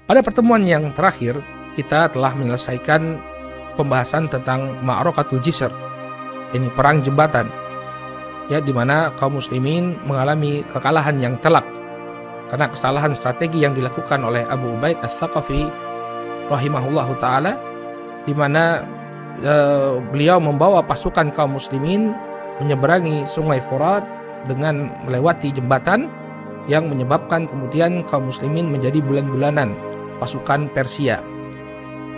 Pada pertemuan yang terakhir, kita telah menyelesaikan pembahasan tentang Ma'rakatul Jisr. Ini perang jembatan, ya, di mana kaum muslimin mengalami kekalahan yang telak karena kesalahan strategi yang dilakukan oleh Abu Ubaid Ats-Tsaqafi rahimahullahu taala, di mana beliau membawa pasukan kaum muslimin menyeberangi sungai Furat dengan melewati jembatan yang menyebabkan kemudian kaum muslimin menjadi bulan-bulanan pasukan Persia.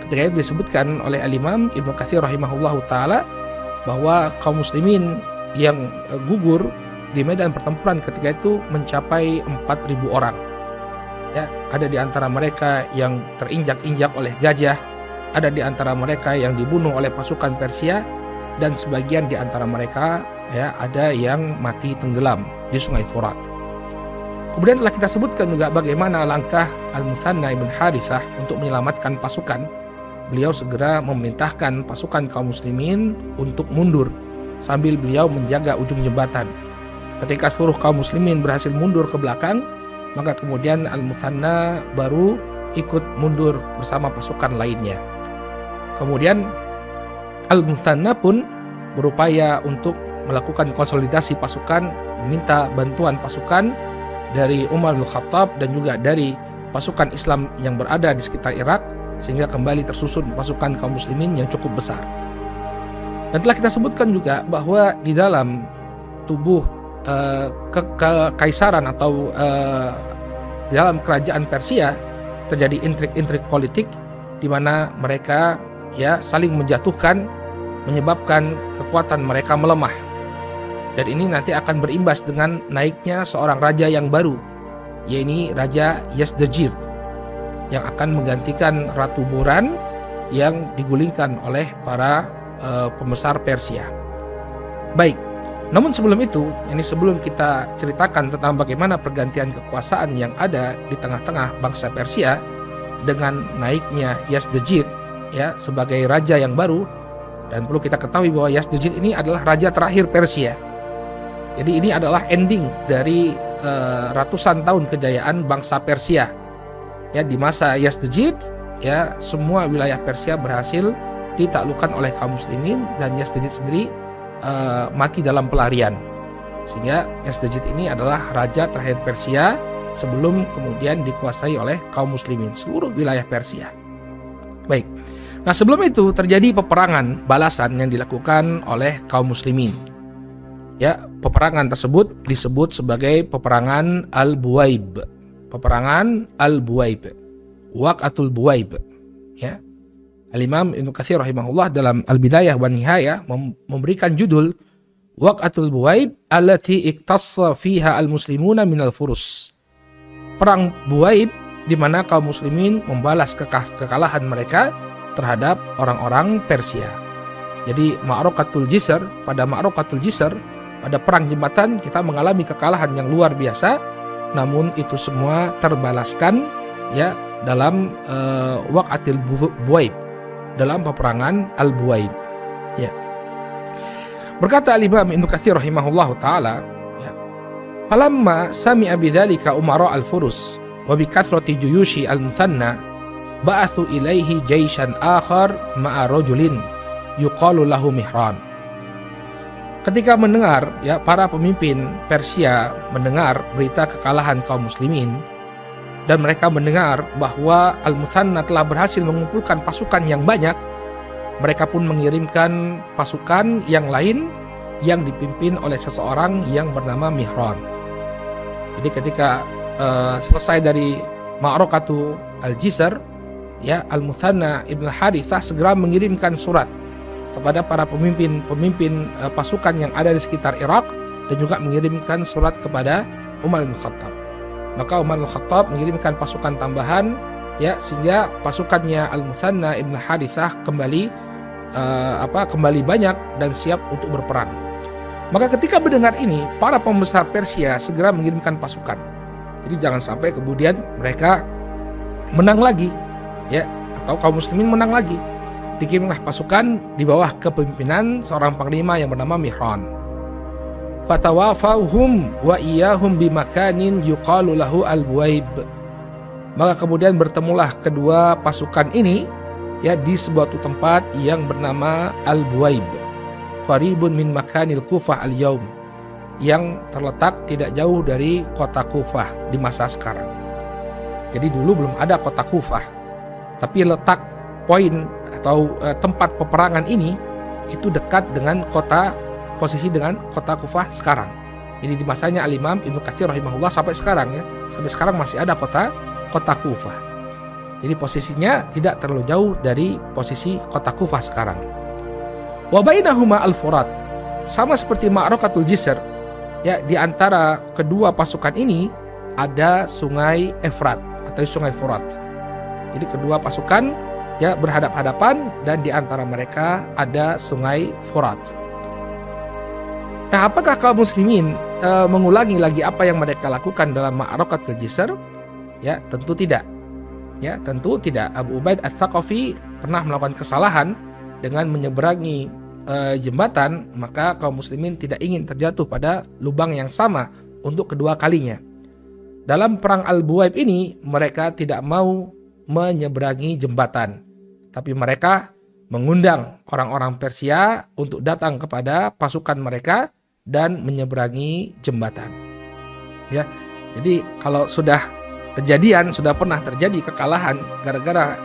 Ketika itu disebutkan oleh Al-Imam Ibnu Katsir rahimahullahu taala bahwa kaum muslimin yang gugur di medan pertempuran ketika itu mencapai 4.000 orang. Ya, ada di antara mereka yang terinjak-injak oleh gajah, ada di antara mereka yang dibunuh oleh pasukan Persia, dan sebagian di antara mereka, ya, ada yang mati tenggelam di sungai Furat. Kemudian telah kita sebutkan juga bagaimana langkah Al-Muthanna ibn Harithah untuk menyelamatkan pasukan. Beliau segera memerintahkan pasukan kaum muslimin untuk mundur sambil beliau menjaga ujung jembatan. Ketika seluruh kaum muslimin berhasil mundur ke belakang, maka kemudian Al-Muthanna baru ikut mundur bersama pasukan lainnya. Kemudian Al-Muthanna pun berupaya untuk melakukan konsolidasi pasukan, meminta bantuan pasukan dari Umar bin Khattab dan juga dari pasukan Islam yang berada di sekitar Irak, sehingga kembali tersusun pasukan kaum muslimin yang cukup besar. Dan telah kita sebutkan juga bahwa di dalam tubuh kekaisaran atau di dalam kerajaan Persia terjadi intrik-intrik politik di mana mereka, ya, saling menjatuhkan, menyebabkan kekuatan mereka melemah. Dan ini nanti akan berimbas dengan naiknya seorang raja yang baru, yaitu Raja Yazdajir, yang akan menggantikan Ratu Buran yang digulingkan oleh para pembesar Persia. Baik, namun sebelum itu, ini sebelum kita ceritakan tentang bagaimana pergantian kekuasaan yang ada di tengah-tengah bangsa Persia dengan naiknya Yazdajir, ya, sebagai raja yang baru. Dan perlu kita ketahui bahwa Yazdajir ini adalah raja terakhir Persia. Jadi ini adalah ending dari ratusan tahun kejayaan bangsa Persia. Ya, di masa Yazdajir, ya, semua wilayah Persia berhasil ditaklukkan oleh kaum muslimin dan Yazdajir sendiri mati dalam pelarian. Sehingga Yazdajir ini adalah raja terakhir Persia sebelum kemudian dikuasai oleh kaum muslimin seluruh wilayah Persia. Baik. Nah, sebelum itu terjadi peperangan balasan yang dilakukan oleh kaum muslimin. Ya, peperangan tersebut disebut sebagai peperangan Al-Buwaib. Peperangan Al-Buwaib. Waqatul Buwaib. Ya. Al-Imam Ibnu Katsir rahimahullah dalam Al-Bidayah wan Nihayah memberikan judul Waqatul Buwaib allati iktassa fiha al-muslimuna minal furus. Perang Buwaib di mana kaum muslimin membalas kekalahan mereka terhadap orang-orang Persia. Jadi Ma'rakatul Jisr, pada Ma'rakatul Jisr, pada perang jembatan kita mengalami kekalahan yang luar biasa, namun itu semua terbalaskan, ya, dalam Waqatil Buwaib, dalam peperangan Al-Buwaib. Ya. Berkata Al-Imam Ibnu Katsir rahimahullahu taala, ya, falamma sami'a bidzalika umara al-furus wa bi kathrati juyushi al-Muthanna ba'athu ilaihi jaishan akhar ma'a rajulin yuqalu lahu Mihran. Ketika mendengar, ya, para pemimpin Persia mendengar berita kekalahan kaum muslimin dan mereka mendengar bahwa Al-Muthanna telah berhasil mengumpulkan pasukan yang banyak, mereka pun mengirimkan pasukan yang lain yang dipimpin oleh seseorang yang bernama Mihran. Jadi ketika selesai dari Ma'rakatu Al-Jisr, ya, Al-Muthanna ibn Harithah segera mengirimkan surat kepada para pemimpin pasukan yang ada di sekitar Irak dan juga mengirimkan surat kepada Umar bin Khattab. Maka Umar bin Khattab mengirimkan pasukan tambahan, ya, sehingga pasukannya Al-Muthanna ibn Harithah kembali banyak dan siap untuk berperang. Maka ketika mendengar ini, para pembesar Persia segera mengirimkan pasukan. Jadi jangan sampai kemudian mereka menang lagi, ya, atau kaum muslimin menang lagi. Dikirimlah pasukan di bawah kepemimpinan seorang panglima yang bernama Mihran. Fatawafahum wa iyahum bimakanin yuqalu lahu al-Buwaib. Maka kemudian bertemulah kedua pasukan ini ya di sebuah tempat yang bernama Al-Buwaib, qaribun min makanil Kufah al-yaum, yang terletak tidak jauh dari kota Kufah di masa sekarang. Jadi dulu belum ada kota Kufah, tapi letak poin atau tempat peperangan ini itu dekat dengan posisi dengan kota Kufah sekarang. Jadi di masanya Al-Imam Ibnu Katsir rahimahullah sampai sekarang ya, sampai sekarang masih ada kota Kufah. Jadi posisinya tidak terlalu jauh dari posisi kota Kufah sekarang. Wa bainahuma al-Furat, sama seperti Ma'rakatul Jisr, ya di antara kedua pasukan ini ada sungai Efrat atau sungai Furat. Jadi kedua pasukan ya berhadap-hadapan dan di antara mereka ada sungai Furat. Nah, apakah kaum muslimin mengulangi lagi apa yang mereka lakukan dalam Ma'rakatul Jisr? Ya, tentu tidak. Ya, tentu tidak. Abu Ubaid Ats-Tsaqafi pernah melakukan kesalahan dengan menyeberangi jembatan, maka kaum muslimin tidak ingin terjatuh pada lubang yang sama untuk kedua kalinya. Dalam perang Al-Buwaib ini mereka tidak mau menyeberangi jembatan, tapi mereka mengundang orang-orang Persia untuk datang kepada pasukan mereka dan menyeberangi jembatan. Ya, jadi kalau sudah pernah terjadi kekalahan gara-gara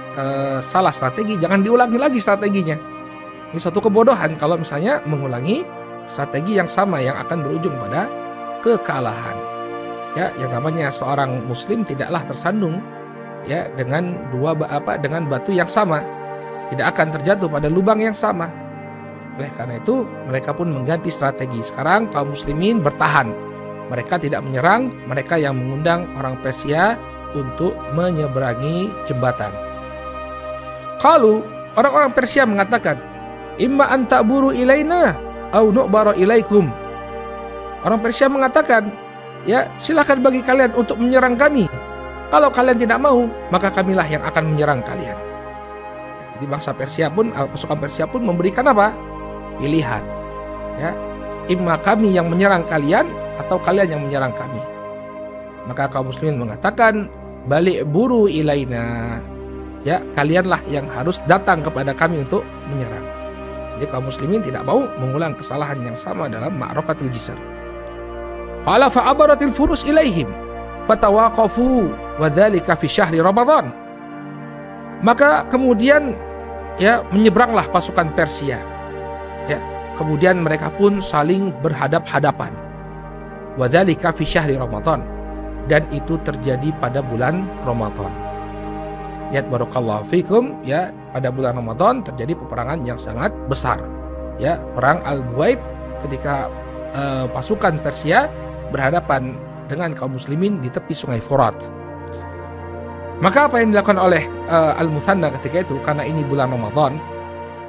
salah strategi, jangan diulangi lagi strateginya. Ini suatu kebodohan kalau misalnya mengulangi strategi yang sama yang akan berujung pada kekalahan. Ya, yang namanya seorang muslim tidaklah tersandung ya dengan dengan batu yang sama, tidak akan terjatuh pada lubang yang sama. Oleh karena itu mereka pun mengganti strategi. Sekarang kaum muslimin bertahan, mereka tidak menyerang, mereka yang mengundang orang Persia untuk menyeberangi jembatan. Kalau orang-orang Persia mengatakan, imma an ta'buru ilaina au nu'bara ilaikum. Orang Persia mengatakan, ya silakan bagi kalian untuk menyerang kami. Kalau kalian tidak mau, maka kamilah yang akan menyerang kalian. Jadi bangsa Persia pun, pasukan Persia pun memberikan apa? Pilihan. Ya, imma kami yang menyerang kalian atau kalian yang menyerang kami. Maka kaum muslimin mengatakan, balik buru ilaina. Ya, kalianlah yang harus datang kepada kami untuk menyerang. Jadi kaum muslimin tidak mau mengulang kesalahan yang sama dalam Ma'rakatul Jisr. Qala fa'abaratil furus ilaihim fatawaqafu wa dzalika fi syahri Ramadan. Maka kemudian ya menyeberanglah pasukan Persia. Ya, kemudian mereka pun saling berhadap-hadapan. Wa dzalika fi syahri Ramadan, dan itu terjadi pada bulan Ramadan. Ya, barakallahu fikum, ya pada bulan Ramadan terjadi peperangan yang sangat besar. Ya, perang Al-Buwaib ketika pasukan Persia berhadapan dengan kaum muslimin di tepi sungai Furat. Maka apa yang dilakukan oleh Al-Muthanna ketika itu, karena ini bulan Ramadan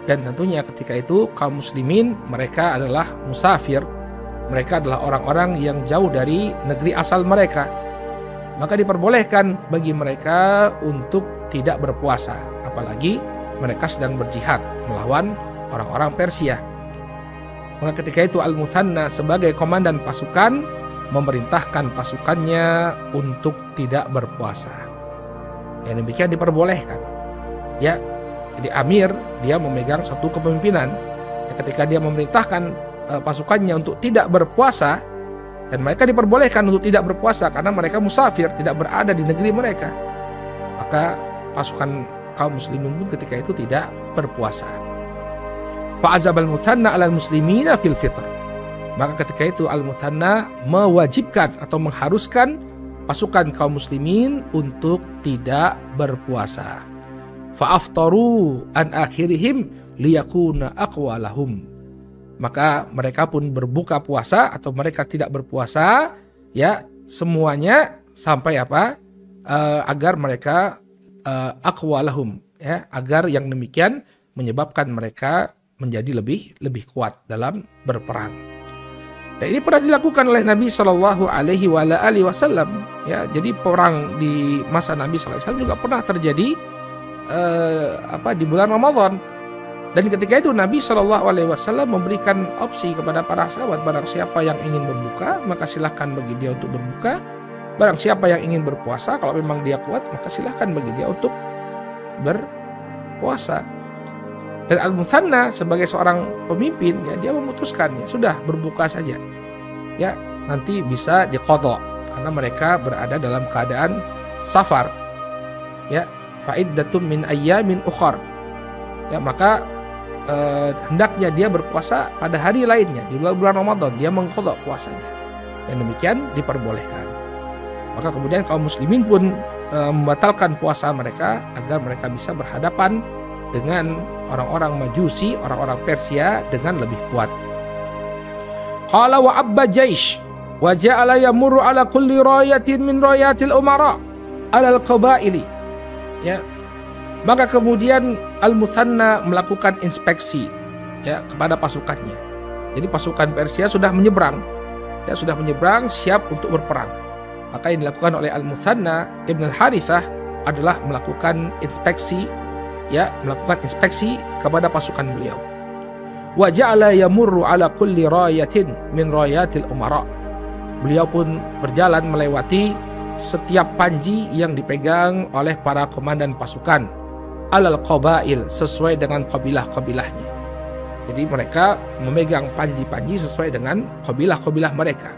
dan tentunya ketika itu kaum muslimin mereka adalah musafir, mereka adalah orang-orang yang jauh dari negeri asal mereka, maka diperbolehkan bagi mereka untuk tidak berpuasa, apalagi mereka sedang berjihad melawan orang-orang Persia. Maka ketika itu Al-Muthanna sebagai komandan pasukan memerintahkan pasukannya untuk tidak berpuasa. Yang demikian diperbolehkan. Ya, jadi Amir dia memegang suatu kepemimpinan. Ya, ketika dia memerintahkan pasukannya untuk tidak berpuasa, dan mereka diperbolehkan untuk tidak berpuasa karena mereka musafir, tidak berada di negeri mereka, maka pasukan kaum muslimin pun ketika itu tidak berpuasa. Fa'azab al-Muthanna 'alal muslimina fil fitr. Maka ketika itu Al-Muthanna mewajibkan atau mengharuskan pasukan kaum muslimin untuk tidak berpuasa. Fa'aftaru an akhirihim liyakuna aqwa lahum. Maka mereka pun berbuka puasa atau mereka tidak berpuasa ya semuanya sampai apa? Agar mereka aqwa lahum, ya, agar yang demikian menyebabkan mereka menjadi lebih kuat dalam berperang. Dan ini pernah dilakukan oleh Nabi Shallallahu Alaihi Wasallam. Ya, jadi perang di masa Nabi Shallallahu Alaihi Wasallam juga pernah terjadi di bulan Ramadan. Dan ketika itu Nabi Shallallahu Alaihi Wasallam memberikan opsi kepada para sahabat, barang siapa yang ingin berbuka maka silahkan bagi dia untuk berbuka. Barang siapa yang ingin berpuasa, kalau memang dia kuat, maka silahkan bagi dia untuk berpuasa. Dan Al-Muthanna sebagai seorang pemimpin, ya dia memutuskan, ya sudah berbuka saja. Ya, nanti bisa diqadha karena mereka berada dalam keadaan safar. Ya, fa'iddatum min ayyamin ukhar. Ya, maka hendaknya dia berpuasa pada hari lainnya di bulan Ramadan, dia mengqadha puasanya. Yang demikian diperbolehkan. Maka kemudian kaum muslimin pun membatalkan puasa mereka agar mereka bisa berhadapan dengan orang-orang Majusi, orang-orang Persia dengan lebih kuat. Qala wa abba jaish wa ja'ala yamurru ala kulli rayatin min rayatil umara ala al-qabaili. Ya. Maka kemudian Al-Muthanna melakukan inspeksi, ya, kepada pasukannya. Jadi pasukan Persia sudah menyeberang, ya, sudah menyeberang siap untuk berperang. Maka yang dilakukan oleh Al-Muthanna Ibn al-Harithah adalah melakukan inspeksi, ya, melakukan inspeksi kepada pasukan beliau. Wa ja'ala yamurru ala kulli rayatin min rayatil umara. Beliau pun berjalan melewati setiap panji yang dipegang oleh para komandan pasukan alal qabail, sesuai dengan kabilah-kabilahnya. Jadi mereka memegang panji-panji sesuai dengan kabilah-kabilah mereka.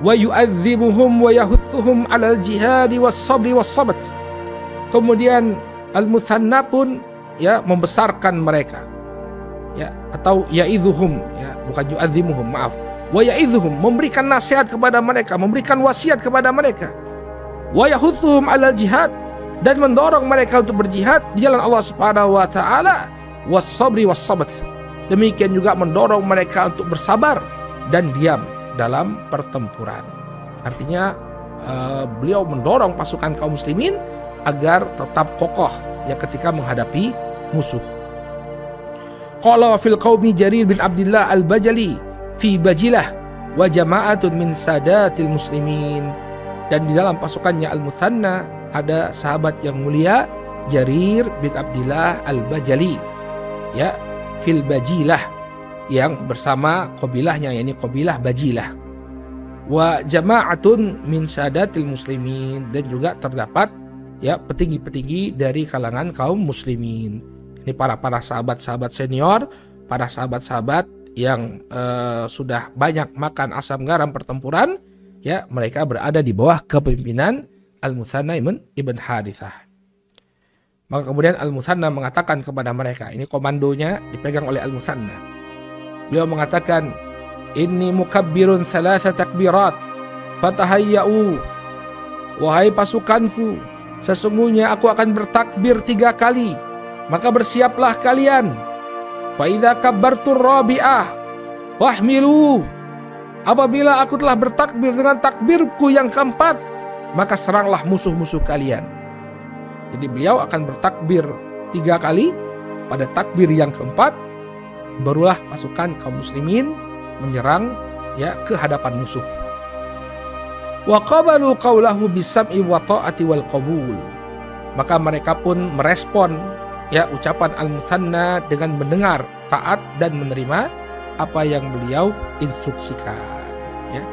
Wa yu'adzimuhum wa yahuthuhum alal jihadi was sabri was sabat. Kemudian Al-Muthanna pun, ya, membesarkan mereka, ya, atau ya'idhuhum, ya, bukan yu'adzimuhum, maaf. Wa ya'idhuhum, memberikan nasihat kepada mereka, memberikan wasiat kepada mereka. Wa yahuthuhum alal jihad, dan mendorong mereka untuk berjihad di jalan Allah Subhanahu wa taala, was sabri was sabat. Demikian juga mendorong mereka untuk bersabar dan diam dalam pertempuran. Artinya beliau mendorong pasukan kaum muslimin agar tetap kokoh, ya, ketika menghadapi musuh. Qala fil qaumi Jarir bin Abdullah al-Bajali fi Bajilah wa jama'atun min sadatil muslimin. Dan di dalam pasukannya Al-Muthanna ada sahabat yang mulia Jarir bin Abdullah al-Bajali, ya, fil Bajilah, yang bersama kabilahnya, yakni kabilah Bajilah. Wa jama'atun min sadatil muslimin, dan juga terdapat, ya, petinggi-petinggi dari kalangan kaum muslimin. Ini para sahabat-sahabat senior, para sahabat-sahabat yang sudah banyak makan asam garam pertempuran, ya, mereka berada di bawah kepemimpinan Al-Muthanna Ibn Harithah. Maka kemudian Al-Muthanna mengatakan kepada mereka, ini komandonya dipegang oleh Al-Muthanna. Beliau mengatakan, inni mukabbirun thalatha takbirat fatahayya'u. Wahai pasukanku, sesungguhnya aku akan bertakbir 3 kali, maka bersiaplah kalian. Fa idza kabbartur rabi'ah wahmilu. Apabila aku telah bertakbir dengan takbirku yang keempat, maka seranglah musuh-musuh kalian. Jadi beliau akan bertakbir 3 kali, pada takbir yang keempat barulah pasukan kaum muslimin menyerang, ya, ke hadapan musuh. Wa qabalu qawlahu bisam'i wa ta'ati wal qabul. Maka mereka pun merespon, ya, ucapan Al-Muthanna dengan mendengar, taat, dan menerima apa yang beliau instruksikan, ya.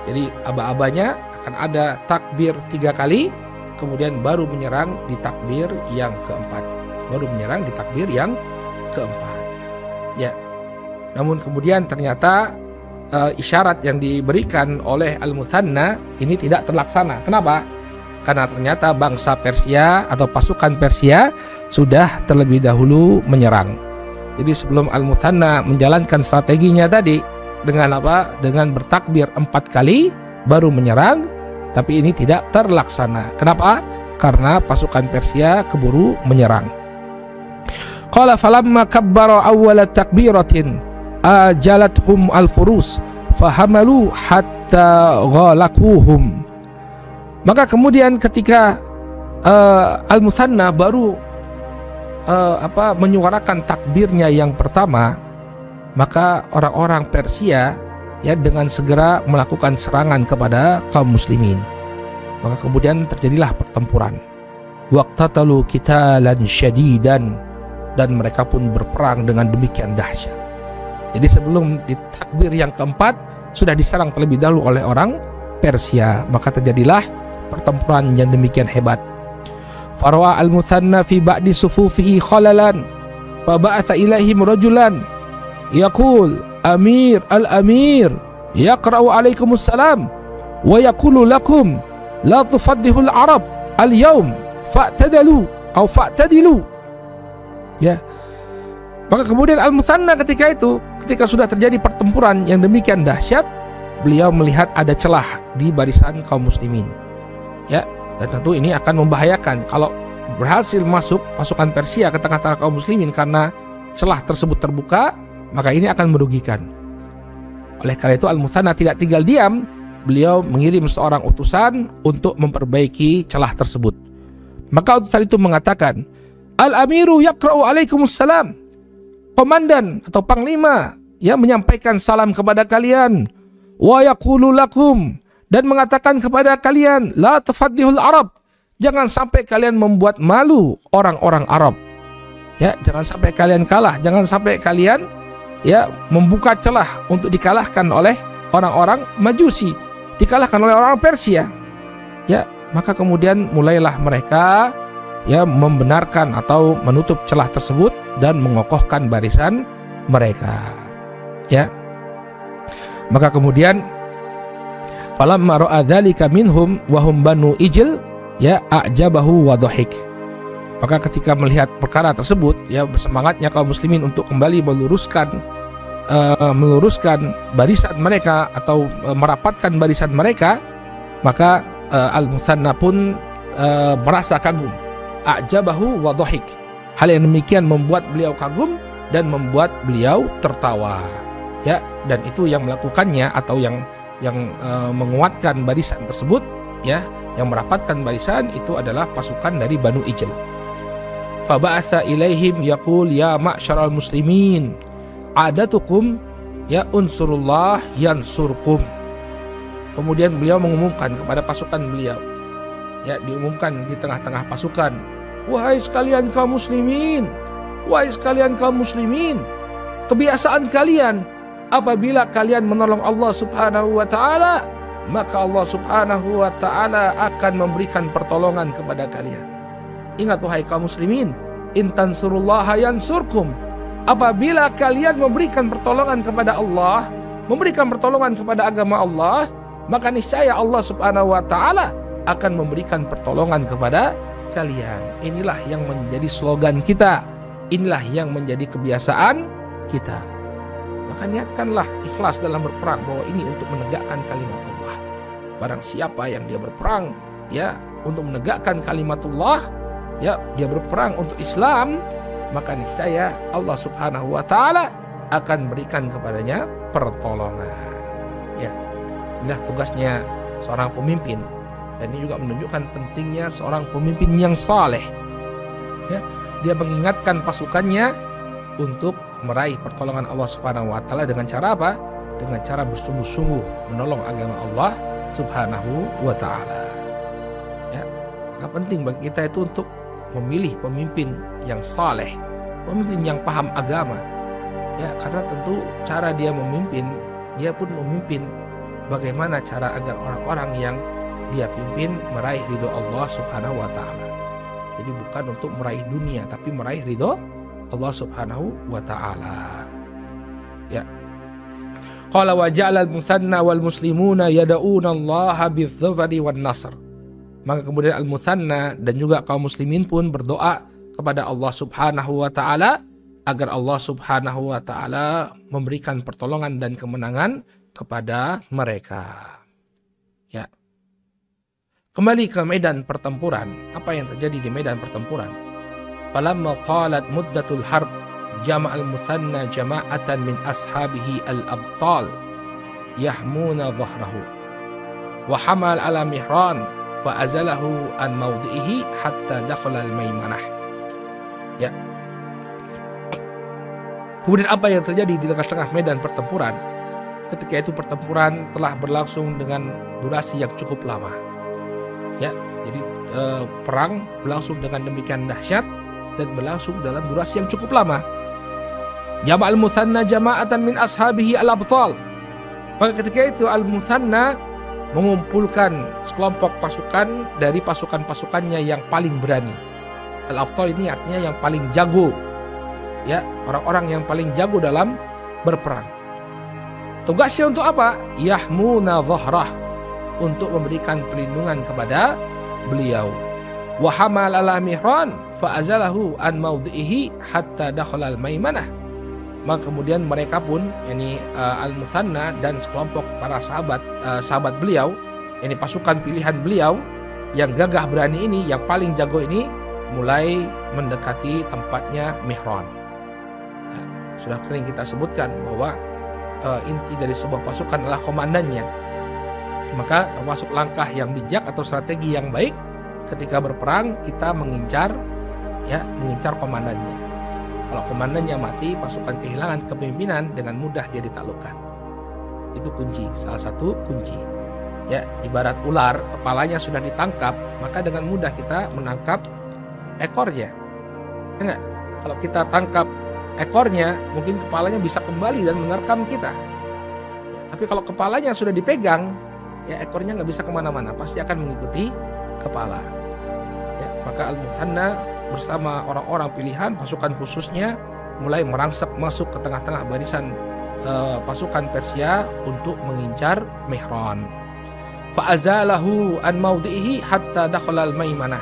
Jadi aba-abanya akan ada takbir 3 kali, kemudian baru menyerang di takbir yang keempat. Ya. Namun kemudian ternyata isyarat yang diberikan oleh Al-Muthanna ini tidak terlaksana. Kenapa? Karena ternyata bangsa Persia atau pasukan Persia sudah terlebih dahulu menyerang. Jadi sebelum Al-Muthanna menjalankan strateginya tadi dengan apa? Dengan bertakbir 4 kali baru menyerang, tapi ini tidak terlaksana. Kenapa? Karena pasukan Persia keburu menyerang. Qala falamma kabbara awwala takbiratin ajalathum al-furus fahamalu hatta ghalakuhum. Maka kemudian ketika Al-Muthanna baru menyuarakan takbirnya yang pertama, maka orang-orang Persia, ya, dengan segera melakukan serangan kepada kaum muslimin. Maka kemudian terjadilah pertempuran. Waqtatalu qitalan syadidan, dan mereka pun berperang dengan demikian dahsyat. Jadi sebelum di takbir yang keempat sudah diserang terlebih dahulu oleh orang Persia. Maka terjadilah pertempuran yang demikian hebat. Farawa al-Muthanna fi ba'di sufufihi khalalan fa ba'atha ilaihim rajulan yaqul amir al-amir yaqra'u alaikumus salam wa yaqulu lakum la tufaddihul arab al-yawm fa'tadilu atau fa'tadilu. Ya. Maka kemudian Al-Muthanna ketika sudah terjadi pertempuran yang demikian dahsyat, beliau melihat ada celah di barisan kaum muslimin. Ya, dan tentu ini akan membahayakan kalau berhasil masuk pasukan Persia ke tengah-tengah kaum muslimin karena celah tersebut terbuka, maka ini akan merugikan. Oleh karena itu Al-Muthanna tidak tinggal diam, beliau mengirim seorang utusan untuk memperbaiki celah tersebut. Maka utusan itu mengatakan, Al-Amiru yaqra'u alaikumussalam. Komandan atau panglima yang menyampaikan salam kepada kalian, wa yaqulu lakum, dan mengatakan kepada kalian, la tufaddihul Arab, jangan sampai kalian membuat malu orang-orang Arab. Ya, jangan sampai kalian kalah, jangan sampai kalian ya membuka celah untuk dikalahkan oleh orang-orang Majusi, dikalahkan oleh orang Persia. Ya, maka kemudian mulailah mereka ya membenarkan atau menutup celah tersebut dan mengokohkan barisan mereka. Ya. Maka kemudian falamma ra'a dzalika minhum wa hum banu Ijl ya a'jabahu wa dhahik. Maka ketika melihat perkara tersebut, ya bersemangatnya kaum muslimin untuk kembali meluruskan barisan mereka atau merapatkan barisan mereka, maka Al-Muthanna pun merasa kagum. A'jabahu wa dhahik. Hal yang demikian membuat beliau kagum dan membuat beliau tertawa. Ya, dan itu yang melakukannya atau yang menguatkan barisan tersebut, ya, yang merapatkan barisan itu adalah pasukan dari Banu Ijl. Fa ba'atha ilaihim yaqul ya ma'syaral muslimin adatukum ya unsurullah yansurkum. Kemudian beliau mengumumkan kepada pasukan beliau, ya, diumumkan di tengah-tengah pasukan, wahai sekalian kaum muslimin, wahai sekalian kaum muslimin, kebiasaan kalian apabila kalian menolong Allah Subhanahu wa taala, maka Allah Subhanahu wa taala akan memberikan pertolongan kepada kalian. Ingat wahai kaum muslimin, in tansurullaha yansurkum. Apabila kalian memberikan pertolongan kepada Allah, memberikan pertolongan kepada agama Allah, maka niscaya Allah Subhanahu wa taala akan memberikan pertolongan kepada kalian. Inilah yang menjadi slogan kita, inilah yang menjadi kebiasaan kita. Maka niatkanlah ikhlas dalam berperang bahwa ini untuk menegakkan kalimat Allah. Barang siapa yang dia berperang ya untuk menegakkan kalimatullah, ya dia berperang untuk Islam, maka niscaya Allah Subhanahu wa taala akan berikan kepadanya pertolongan. Ya, inilah tugasnya seorang pemimpin. Dan ini juga menunjukkan pentingnya seorang pemimpin yang saleh. Ya, dia mengingatkan pasukannya untuk meraih pertolongan Allah Subhanahu wa taala dengan cara apa? Dengan cara bersungguh-sungguh menolong agama Allah Subhanahu wa taala. Ya, maka penting bagi kita itu untuk memilih pemimpin yang saleh, pemimpin yang paham agama. Ya, karena tentu cara dia memimpin, dia pun memimpin bagaimana cara agar orang-orang yang dia pimpin meraih ridho Allah Subhanahu wa taala. Jadi bukan untuk meraih dunia, tapi meraih ridho Allah Subhanahu wa taala. Ya. Qala wa ja'ala al-Muthanna wal muslimuna yad'una Allah bi-dhafari wan nasr. Maka kemudian Al-Muthanna dan juga kaum muslimin pun berdoa kepada Allah Subhanahu wa taala agar Allah Subhanahu wa taala memberikan pertolongan dan kemenangan kepada mereka. Ya. Kembali ke medan pertempuran, apa yang terjadi di medan pertempuran? Falamma qalat muddatul harb jama'al Muthanna jama'atan min ashabihi al-abtal yahmuna dhahrahu wa hamal ala mihran fa azalahu an mawdi'ihi hatta dakhala al-maimanah. Ya. Kemudian apa yang terjadi di tengah-tengah medan pertempuran? Ketika itu pertempuran telah berlangsung dengan durasi yang cukup lama. Ya, jadi perang berlangsung dengan demikian dahsyat dan berlangsung dalam durasi yang cukup lama. Jama'al Muthanna jama'atan min ashabihi al-abtal. Maka ketika itu Al-Muthanna mengumpulkan sekelompok pasukan dari pasukan-pasukannya yang paling berani. Al-Abtal ini artinya yang paling jago, ya, orang-orang yang paling jago dalam berperang. Tugasnya untuk apa? Yahmuna dhahrah, untuk memberikan perlindungan kepada beliau. Wa hamal ala Mihran fa azalahu an mawdhihi hatta dakhala al-maimanah. Maka kemudian mereka pun, yakni Al-Muthanna dan sekelompok para sahabat beliau, yakni pasukan pilihan beliau yang gagah berani ini, yang paling jago ini, mulai mendekati tempatnya Mihran. Ya, sudah sering kita sebutkan bahwa inti dari sebuah pasukan adalah komandannya. Maka termasuk langkah yang bijak atau strategi yang baik ketika berperang, kita mengincar komandannya. Kalau komandannya mati, pasukan kehilangan kepemimpinan, dengan mudah dia ditaklukkan. Itu kunci, salah satu kunci. Ya, ibarat ular, kepalanya sudah ditangkap, maka dengan mudah kita menangkap ekornya. Enggak? Kalau kita tangkap ekornya, mungkin kepalanya bisa kembali dan menerkam kita. Ya, tapi kalau kepalanya sudah dipegang, ya ekornya nggak bisa kemana-mana, pasti akan mengikuti kepala. Ya, maka Al-Muthanna bersama orang-orang pilihan, pasukan khususnya, mulai merangsek masuk ke tengah-tengah barisan pasukan Persia untuk mengincar Mihran. Fa'azalahu an mawdihi hatta dakhala al-maimanah.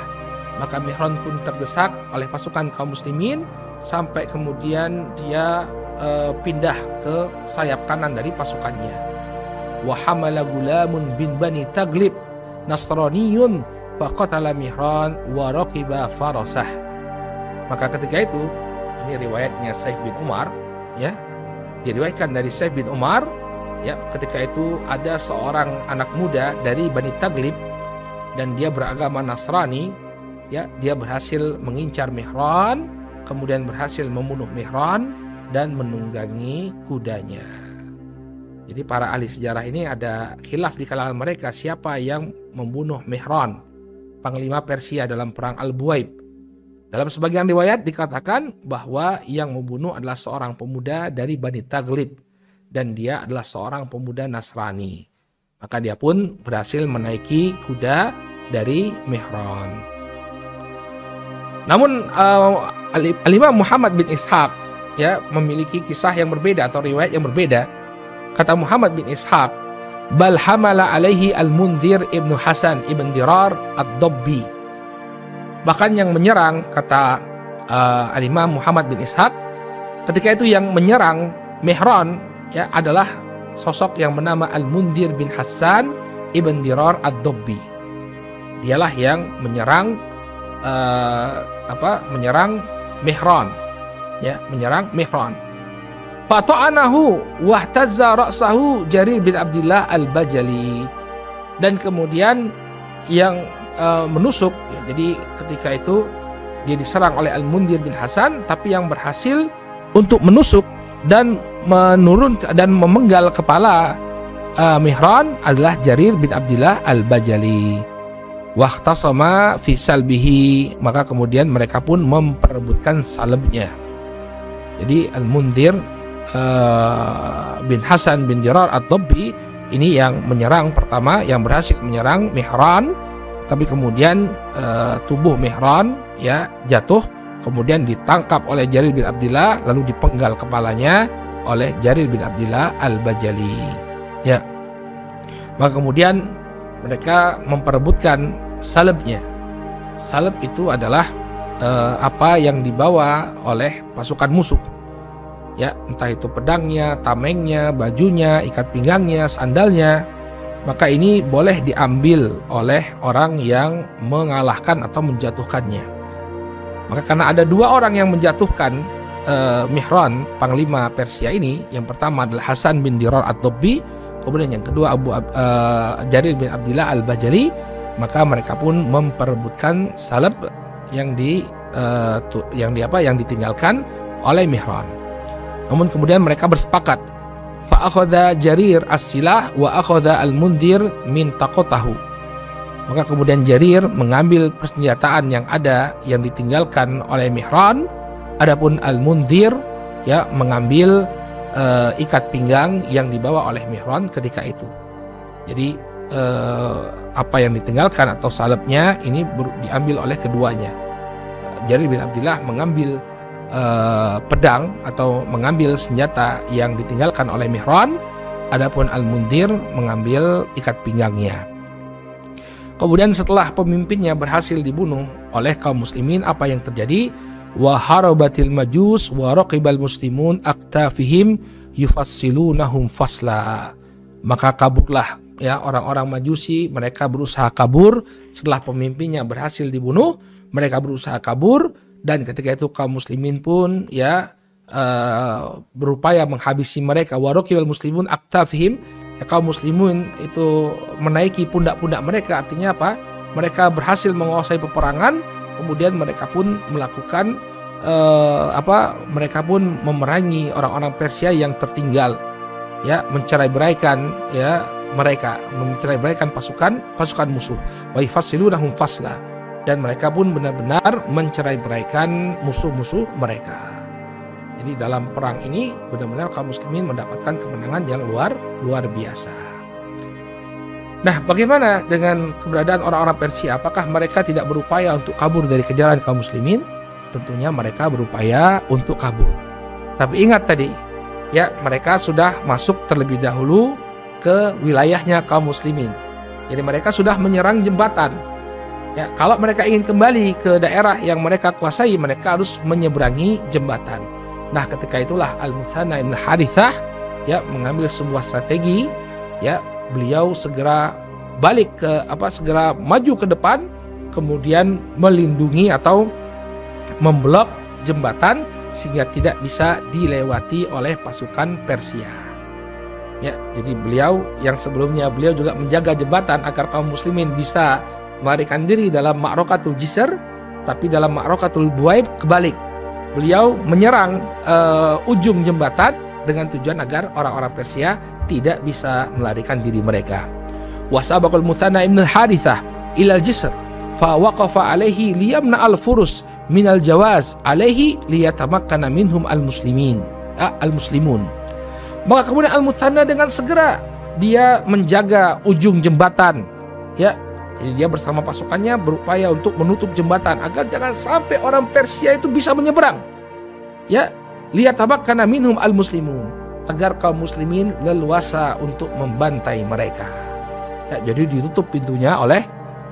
Maka Mihran pun terdesak oleh pasukan kaum muslimin sampai kemudian dia pindah ke sayap kanan dari pasukannya. Wa hamala gulamun bin Bani Taglib Nasraniyun faqatala Mihran wa raqiba farasah. Maka ketika itu, ini riwayatnya Saif bin Umar, ya, diriwayatkan dari Saif bin Umar, ya, ketika itu ada seorang anak muda dari Bani Taglib dan dia beragama Nasrani, ya, dia berhasil mengincar Mihran, kemudian berhasil membunuh Mihran dan menunggangi kudanya. Jadi para ahli sejarah ini ada khilaf di kalangan mereka siapa yang membunuh Mihran, panglima Persia dalam perang Al-Buaib. Dalam sebagian riwayat dikatakan bahwa yang membunuh adalah seorang pemuda dari Bani Taglib dan dia adalah seorang pemuda Nasrani. Maka dia pun berhasil menaiki kuda dari Mihran. Namun Al-Imam Muhammad bin Ishaq, ya, memiliki kisah yang berbeda atau riwayat yang berbeda. Kata Muhammad bin Ishaq, bal hamala alaihi al-Mundhir ibnu Hasan ibn Dirar ad-Dabbi. Bahkan yang menyerang, kata Al-Imam Muhammad bin Ishaq, ketika itu yang menyerang Mihran, ya, adalah sosok yang bernama Al-Mundhir bin Hasan ibn Dirar ad-Dabbi. Dialah yang menyerang menyerang Mihran, ya, menyerang Mihran. Fata'anahu wahtazza ra'sahu Jarir bin Abdillah al-Bajali. Dan kemudian yang menusuk, ya, jadi ketika itu dia diserang oleh Al-Mundhir bin Hasan, tapi yang berhasil untuk menusuk dan menurunkan dan memenggal kepala Mihran adalah Jarir bin Abdillah al-Bajali. Wahtasama fi salbihi, maka kemudian mereka pun memperebutkan salibnya. Jadi Al-Mundhir bin Hasan bin Dirar ad-Dabbi ini yang menyerang pertama, yang berhasil menyerang Mihran, tapi kemudian tubuh Mihran, ya, jatuh, kemudian ditangkap oleh Jarir bin Abdillah, lalu dipenggal kepalanya oleh Jarir bin Abdillah al-Bajali, ya. Maka kemudian mereka memperebutkan salibnya. Salib itu adalah apa yang dibawa oleh pasukan musuh, ya, entah itu pedangnya, tamengnya, bajunya, ikat pinggangnya, sandalnya. Maka ini boleh diambil oleh orang yang mengalahkan atau menjatuhkannya. Maka karena ada dua orang yang menjatuhkan Mihran, panglima Persia ini, yang pertama adalah Hasan bin Dirar ad-Dabbi, kemudian yang kedua Jarir bin Abdillah al-Bajali, maka mereka pun memperebutkan salib yang ditinggalkan oleh Mihran. Namun kemudian mereka bersepakat, fa akhadha Jarir as-silah wa akhadha al-Mundhir min taqatahu. Maka kemudian Jarir mengambil persenjataan yang ada yang ditinggalkan oleh Mihran, adapun Al-Mundhir, ya, mengambil ikat pinggang yang dibawa oleh Mihran ketika itu. Jadi apa yang ditinggalkan atau salabnya ini diambil oleh keduanya. Jarir bin Abdillah mengambil pedang atau mengambil senjata yang ditinggalkan oleh Mihran, adapun Al-Mundhir mengambil ikat pinggangnya. Kemudian setelah pemimpinnya berhasil dibunuh oleh kaum muslimin, apa yang terjadi? Wa harabatil majus wa raqibal muslimun aktafihim yufassilunahum fasla. Maka kaburlah ya orang-orang Majusi, mereka berusaha kabur setelah pemimpinnya berhasil dibunuh, mereka berusaha kabur, dan ketika itu kaum muslimin pun ya berupaya menghabisi mereka. Wa raqibal muslimun aktafihim, ya, kaum muslimin itu menaiki pundak-pundak mereka, artinya apa? Mereka berhasil menguasai peperangan, kemudian mereka pun melakukan mereka pun memerangi orang-orang Persia yang tertinggal, ya, mencerai-beraikan ya mereka, mencerai-beraikan pasukan musuh. Wa yafsilunahum fasla, dan mereka pun benar-benar mencerai-beraikan musuh-musuh mereka. Jadi dalam perang ini benar-benar kaum muslimin mendapatkan kemenangan yang luar biasa. Nah, bagaimana dengan keberadaan orang-orang Persia? Apakah mereka tidak berupaya untuk kabur dari kejaran kaum muslimin? Tentunya mereka berupaya untuk kabur. Tapi ingat tadi, ya, mereka sudah masuk terlebih dahulu ke wilayahnya kaum muslimin. Jadi mereka sudah menyerang jembatan. Ya, kalau mereka ingin kembali ke daerah yang mereka kuasai, mereka harus menyeberangi jembatan. Nah, ketika itulah Al-Muthanna ibn Harithah ya mengambil sebuah strategi, ya, beliau segera segera maju ke depan, kemudian melindungi atau memblok jembatan sehingga tidak bisa dilewati oleh pasukan Persia. Ya, jadi beliau yang sebelumnya beliau juga menjaga jembatan agar kaum muslimin bisa melarikan diri dalam Ma'rakatul Jisr, tapi dalam Ma'rakatul Buwaib kebalik. Beliau menyerang ujung jembatan dengan tujuan agar orang-orang Persia tidak bisa melarikan diri mereka. Wasabaqal Muthanna ibn Harithah ilal Jisr fa waqafa alaihi liyamna al-furus minal jawaz alaihi liyatamakkana minhum al-muslimun. Maka kemudian Al-Muthanna dengan segera dia menjaga ujung jembatan, ya. Jadi dia bersama pasukannya berupaya untuk menutup jembatan agar jangan sampai orang Persia itu bisa menyeberang. Ya, liyatamakkana minhum al-muslimun, agar kaum muslimin leluasa untuk membantai mereka. Ya, jadi ditutup pintunya oleh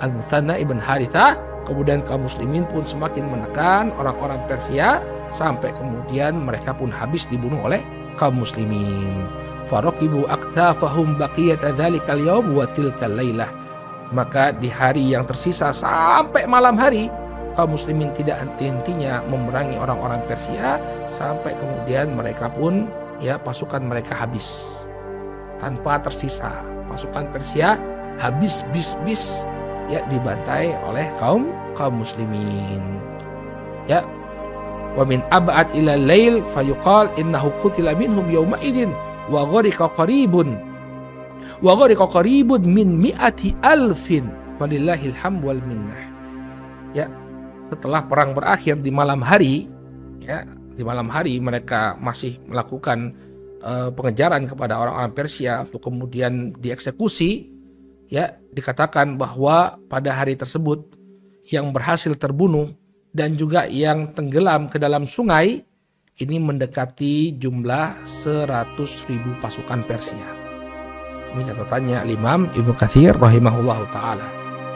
Al-Muthanna ibn Harithah. Kemudian kaum muslimin pun semakin menekan orang-orang Persia sampai kemudian mereka pun habis dibunuh oleh kaum muslimin. Faraqibu aktafahum baqiyata dzalikal yaum wa tilkal lailah. Maka di hari yang tersisa sampai malam hari, kaum muslimin tidak henti-hentinya memerangi orang-orang Persia sampai kemudian mereka pun ya pasukan mereka habis tanpa tersisa. Pasukan Persia habis bis-bis ya dibantai oleh kaum muslimin. Ya, wa min ab'ad ila lail fayuqal innahu qutila minhum yawma idin wa ghariqa qaribun min mi'ati alfin walillahil hamd wal minnah. Ya, setelah perang berakhir di malam hari, ya, di malam hari mereka masih melakukan pengejaran kepada orang-orang Persia untuk kemudian dieksekusi. Ya, dikatakan bahwa pada hari tersebut yang berhasil terbunuh dan juga yang tenggelam ke dalam sungai ini mendekati jumlah 100.000 pasukan Persia. Ini catatannya Imam Ibnu Katsir rahimahullahu taala.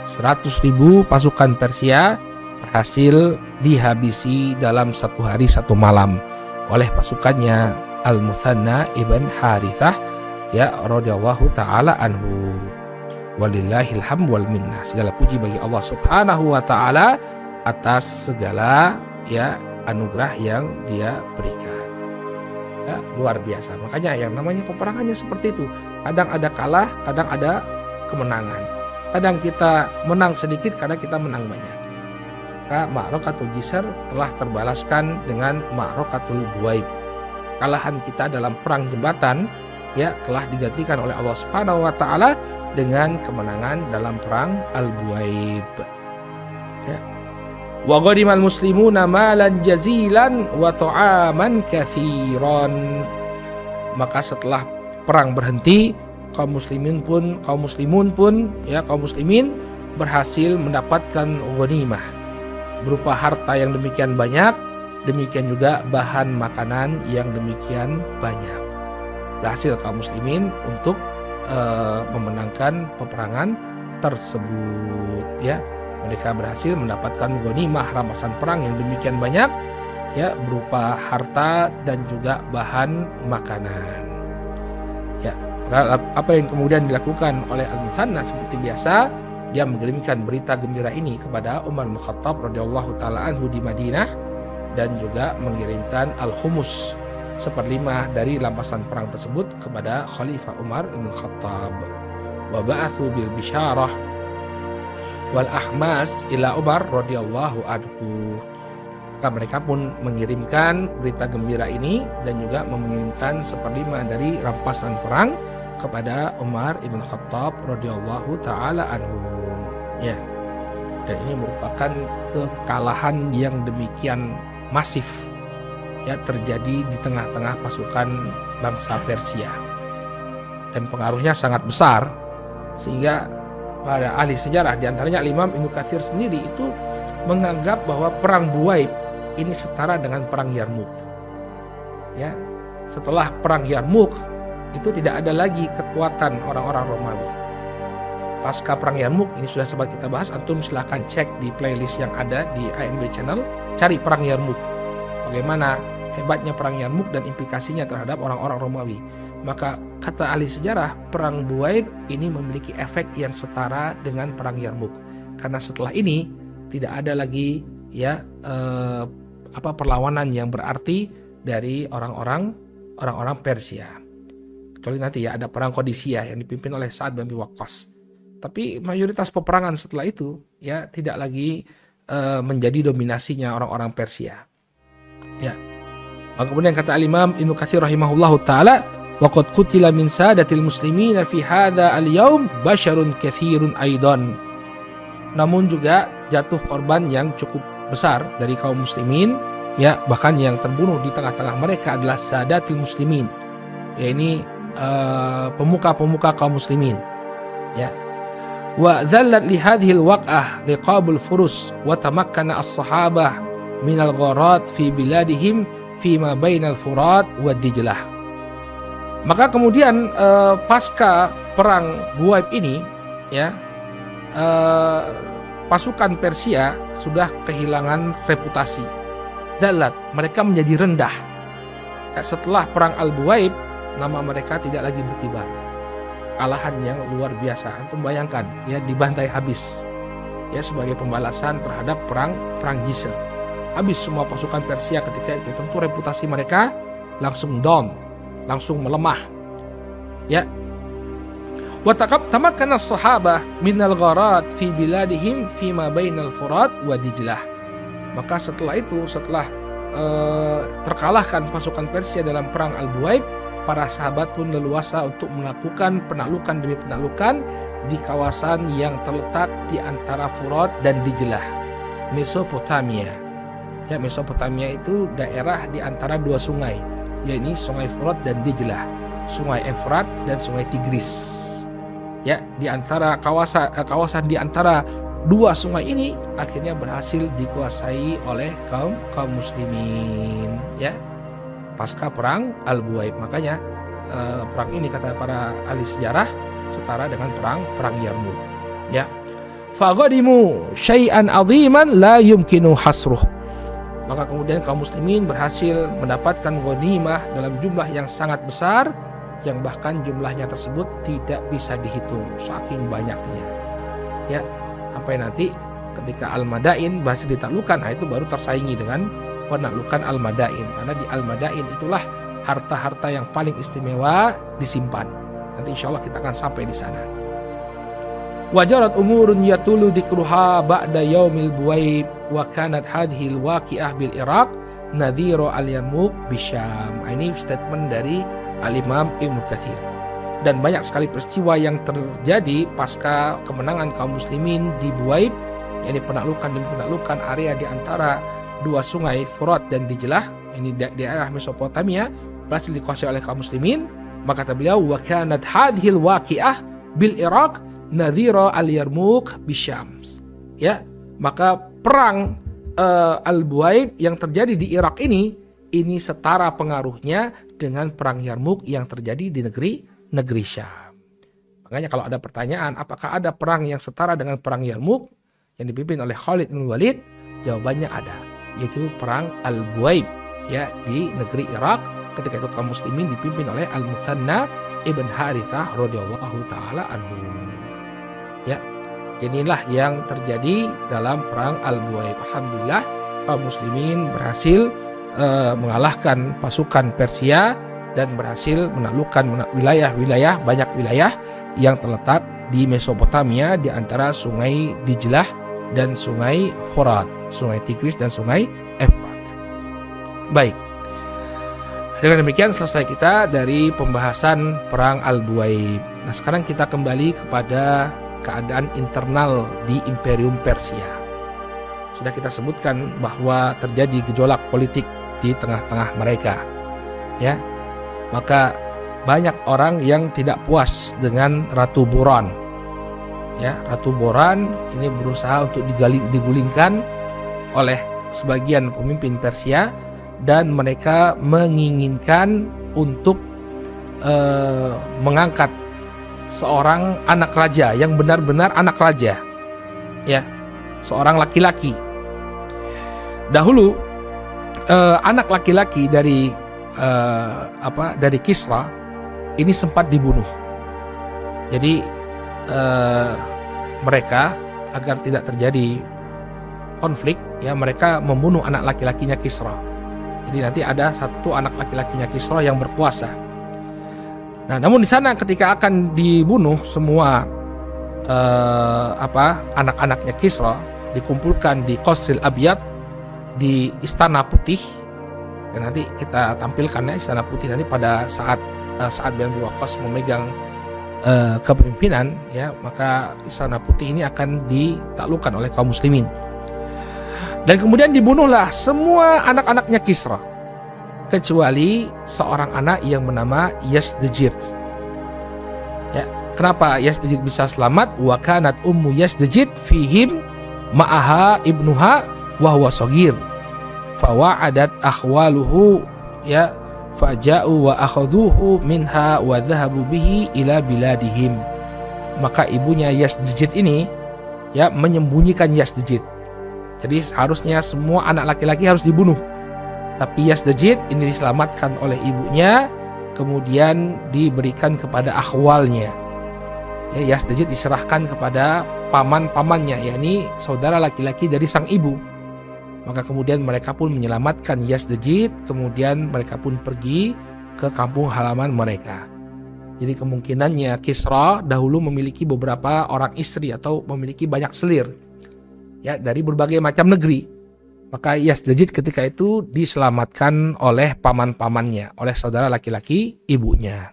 100.000 pasukan Persia berhasil dihabisi dalam satu hari satu malam oleh pasukannya Al-Muthanna ibn Harithah ya radhiyallahu taala anhu. Walillahil hamd wal minnah. Segala puji bagi Allah Subhanahu wa taala atas segala ya anugerah yang Dia berikan. Ya, luar biasa. Makanya yang namanya peperangannya seperti itu. Kadang ada kalah, kadang ada kemenangan. Kadang kita menang sedikit, kadang kita menang banyak. Maka Ma'rakatul Jisr telah terbalaskan dengan Ma'rakatul Buwaib. Kekalahan kita dalam perang jembatan ya telah digantikan oleh Allah Subhanahu wa taala dengan kemenangan dalam perang Al-Buwaib. Ya. Wa ghanimal muslimuna malan jazilan wa ta'aman katsiran. Maka setelah perang berhenti, kaum muslimin berhasil mendapatkan ghanimah berupa harta yang demikian banyak, demikian juga bahan makanan yang demikian banyak. Berhasil kaum muslimin untuk memenangkan peperangan tersebut, ya. Mereka berhasil mendapatkan ghanimah, rampasan perang yang demikian banyak, ya, berupa harta dan juga bahan makanan. Ya, apa yang kemudian dilakukan oleh Al-Muthanna seperti biasa, dia mengirimkan berita gembira ini kepada Umar bin Khattab radhiyallahu taala anhu di Madinah, dan juga mengirimkan al-khumus, 1/5 dari rampasan perang tersebut kepada Khalifah Umar bin Khattab. Wa ba'atsu bil bisyarah wal ahmas ila Umar radhiyallahu anhu. Maka mereka pun mengirimkan berita gembira ini dan juga mengirimkan 1/5 dari rampasan perang kepada Umar ibn Khattab radhiyallahu taala anhu. Ya. Dan ini merupakan kekalahan yang demikian masif, ya, terjadi di tengah-tengah pasukan bangsa Persia, dan pengaruhnya sangat besar sehingga para ahli sejarah, diantaranya Imam Ibnu Katsir sendiri, itu menganggap bahwa perang Buaib ini setara dengan perang Yarmuk. Ya, setelah perang Yarmuk itu tidak ada lagi kekuatan orang-orang Romawi. Pasca perang Yarmuk, ini sudah sempat kita bahas, antum silahkan cek di playlist yang ada di ANB Channel, cari perang Yarmuk, bagaimana hebatnya perang Yarmuk dan implikasinya terhadap orang-orang Romawi. Maka kata ahli sejarah, perang Buaib ini memiliki efek yang setara dengan perang Yarmuk, karena setelah ini tidak ada lagi, ya, perlawanan yang berarti dari orang-orang Persia, kecuali nanti, ya, ada perang Qadisiyah yang dipimpin oleh Sa'ad bin Abi Waqqas. Tapi mayoritas peperangan setelah itu, ya, tidak lagi menjadi dominasinya orang-orang Persia. Ya. Maka kemudian kata Al-Imam Ibnu Katsir rahimahullahu taala, wa qad qutila min sadatil muslimin fi hadza al-yaum basyarun katsirun aidan. Namun juga jatuh korban yang cukup besar dari kaum muslimin, ya, bahkan yang terbunuh di tengah-tengah mereka adalah sadatil muslimin, ya, ini pemuka-pemuka kaum muslimin, ya. Wa zallat li hadhihi al-waq'ah riqabul furus wa tamakkana as-sahabah min al-gharat fi biladihim fi ma bainal Furat wa Dijlah. Maka kemudian pasca perang Buaib ini, ya, pasukan Persia sudah kehilangan reputasi. Zallat, mereka menjadi rendah. Ya, setelah perang Al-Buaib, nama mereka tidak lagi berkibar. Kalahan yang luar biasa. Antum bayangkan, ya, dibantai habis, ya, sebagai pembalasan terhadap perang Jisr. Habis semua pasukan Persia ketika itu. Tentu reputasi mereka langsung down, langsung melemah, ya. Wa tamakkana as-sahabah minal gharat fi biladihim fi ma bainal Furat wa Dijlah. Maka setelah itu, setelah terkalahkan pasukan Persia dalam perang Al-Buaib, para sahabat pun leluasa untuk melakukan penaklukan demi penaklukan di kawasan yang terletak di antara Furat dan Dijlah, Mesopotamia. Ya, Mesopotamia itu daerah di antara dua sungai, yaitu Sungai Furat dan Dijlah, Sungai Efrat dan Sungai Tigris. Ya, di antara kawasan di antara dua sungai ini akhirnya berhasil dikuasai oleh kaum muslimin, ya, pasca perang Al-Buaib. Makanya perang ini kata para ahli sejarah setara dengan perang Yarmuk, ya. Faghadimu syai'an 'aziman la yumkinu hasruh. Maka kemudian kaum muslimin berhasil mendapatkan ghanimah dalam jumlah yang sangat besar, yang bahkan jumlahnya tersebut tidak bisa dihitung saking banyaknya, ya. Sampai nanti ketika Al-Madain berhasil ditaklukkan, itu baru tersaingi dengan penaklukan Al-Madain, karena di Al-Madain itulah harta-harta yang paling istimewa disimpan. Nanti insya Allah kita akan sampai di sana. Wajarat umurun yatulu dzikruha ba'da yaumil Buaib wa kanat hadhil waqi'ah bil Iraq nadhiru al-Yarmuk bisyam. Ini statement dari Al-Imam Ibnu Katsir. Dan banyak sekali peristiwa yang terjadi pasca kemenangan kaum muslimin di Buaib, yakni penaklukan demi penaklukan area di antara dua sungai Furat dan Dijlah, ini daerah Mesopotamia, berhasil dikuasai oleh kaum muslimin. Maka kata beliau, wa kanat hadhil waqi'ah bil Iraq nadhira al-Yarmouk bisyams. Ya, maka perang Al-Buwaib yang terjadi di Irak ini setara pengaruhnya dengan perang Yarmouk yang terjadi di negeri Syam. Makanya kalau ada pertanyaan apakah ada perang yang setara dengan perang Yarmouk yang dipimpin oleh Khalid bin Walid, jawabannya ada, yaitu perang Al-Buwaib ya di negeri Irak. Ketika itu kaum muslimin dipimpin oleh Al-Muthanna ibn Harithah radhiyallahu taala anhu. Ya, inilah yang terjadi dalam perang Al-Buwaib. Alhamdulillah kaum muslimin berhasil mengalahkan pasukan Persia dan berhasil menaklukkan banyak wilayah yang terletak di Mesopotamia, di antara sungai Dijlah dan sungai Furat, sungai Tigris dan sungai Efrat. Baik. Dengan demikian selesai kita dari pembahasan perang Al-Buwaib. Nah, sekarang kita kembali kepada keadaan internal di Imperium Persia. Sudah kita sebutkan bahwa terjadi gejolak politik di tengah-tengah mereka. Ya. Maka banyak orang yang tidak puas dengan Ratu Boran. Ya, Ratu Boran ini berusaha untuk digulingkan oleh sebagian pemimpin Persia, dan mereka menginginkan untuk mengangkat seorang anak raja yang benar-benar anak raja, ya, seorang laki-laki. Dahulu anak laki-laki dari Kisra ini sempat dibunuh. Jadi mereka agar tidak terjadi konflik, ya, mereka membunuh anak laki-lakinya Kisra. Jadi nanti ada satu anak laki-lakinya Kisra yang berkuasa. Nah, namun di sana ketika akan dibunuh semua anak-anaknya Kisra dikumpulkan di Qasril Abyad, di Istana Putih. Dan nanti kita tampilkan ya Istana Putih nanti pada saat Sa'ad bin Abi Waqqas memegang kepemimpinan, ya, maka Istana Putih ini akan ditaklukkan oleh kaum muslimin. Dan kemudian dibunuhlah semua anak-anaknya Kisra kecuali seorang anak yang bernama Yazdijir. Ya, kenapa Yazdijir bisa selamat? Wa kanat ummu Yazdijir fihim ma'aha ibnuha wa huwa shaghir. Fawa'adat akhwaluhu, ya, faja'u wa akhadhuhu minha wa dhahabu bihi ila biladihim. Maka ibunya Yazdijir ini, ya, menyembunyikan Yazdijir. Jadi harusnya semua anak laki-laki harus dibunuh. Tapi Yazdijir ini diselamatkan oleh ibunya, kemudian diberikan kepada akhwalnya. Ya, Yazdijir diserahkan kepada paman-pamannya, yakni saudara laki-laki dari sang ibu. Maka kemudian mereka pun menyelamatkan Yazdijir, kemudian mereka pun pergi ke kampung halaman mereka. Jadi kemungkinannya Kisra dahulu memiliki beberapa orang istri atau memiliki banyak selir, ya, dari berbagai macam negeri. Maka Yazdijir ketika itu diselamatkan oleh paman-pamannya, oleh saudara laki-laki ibunya.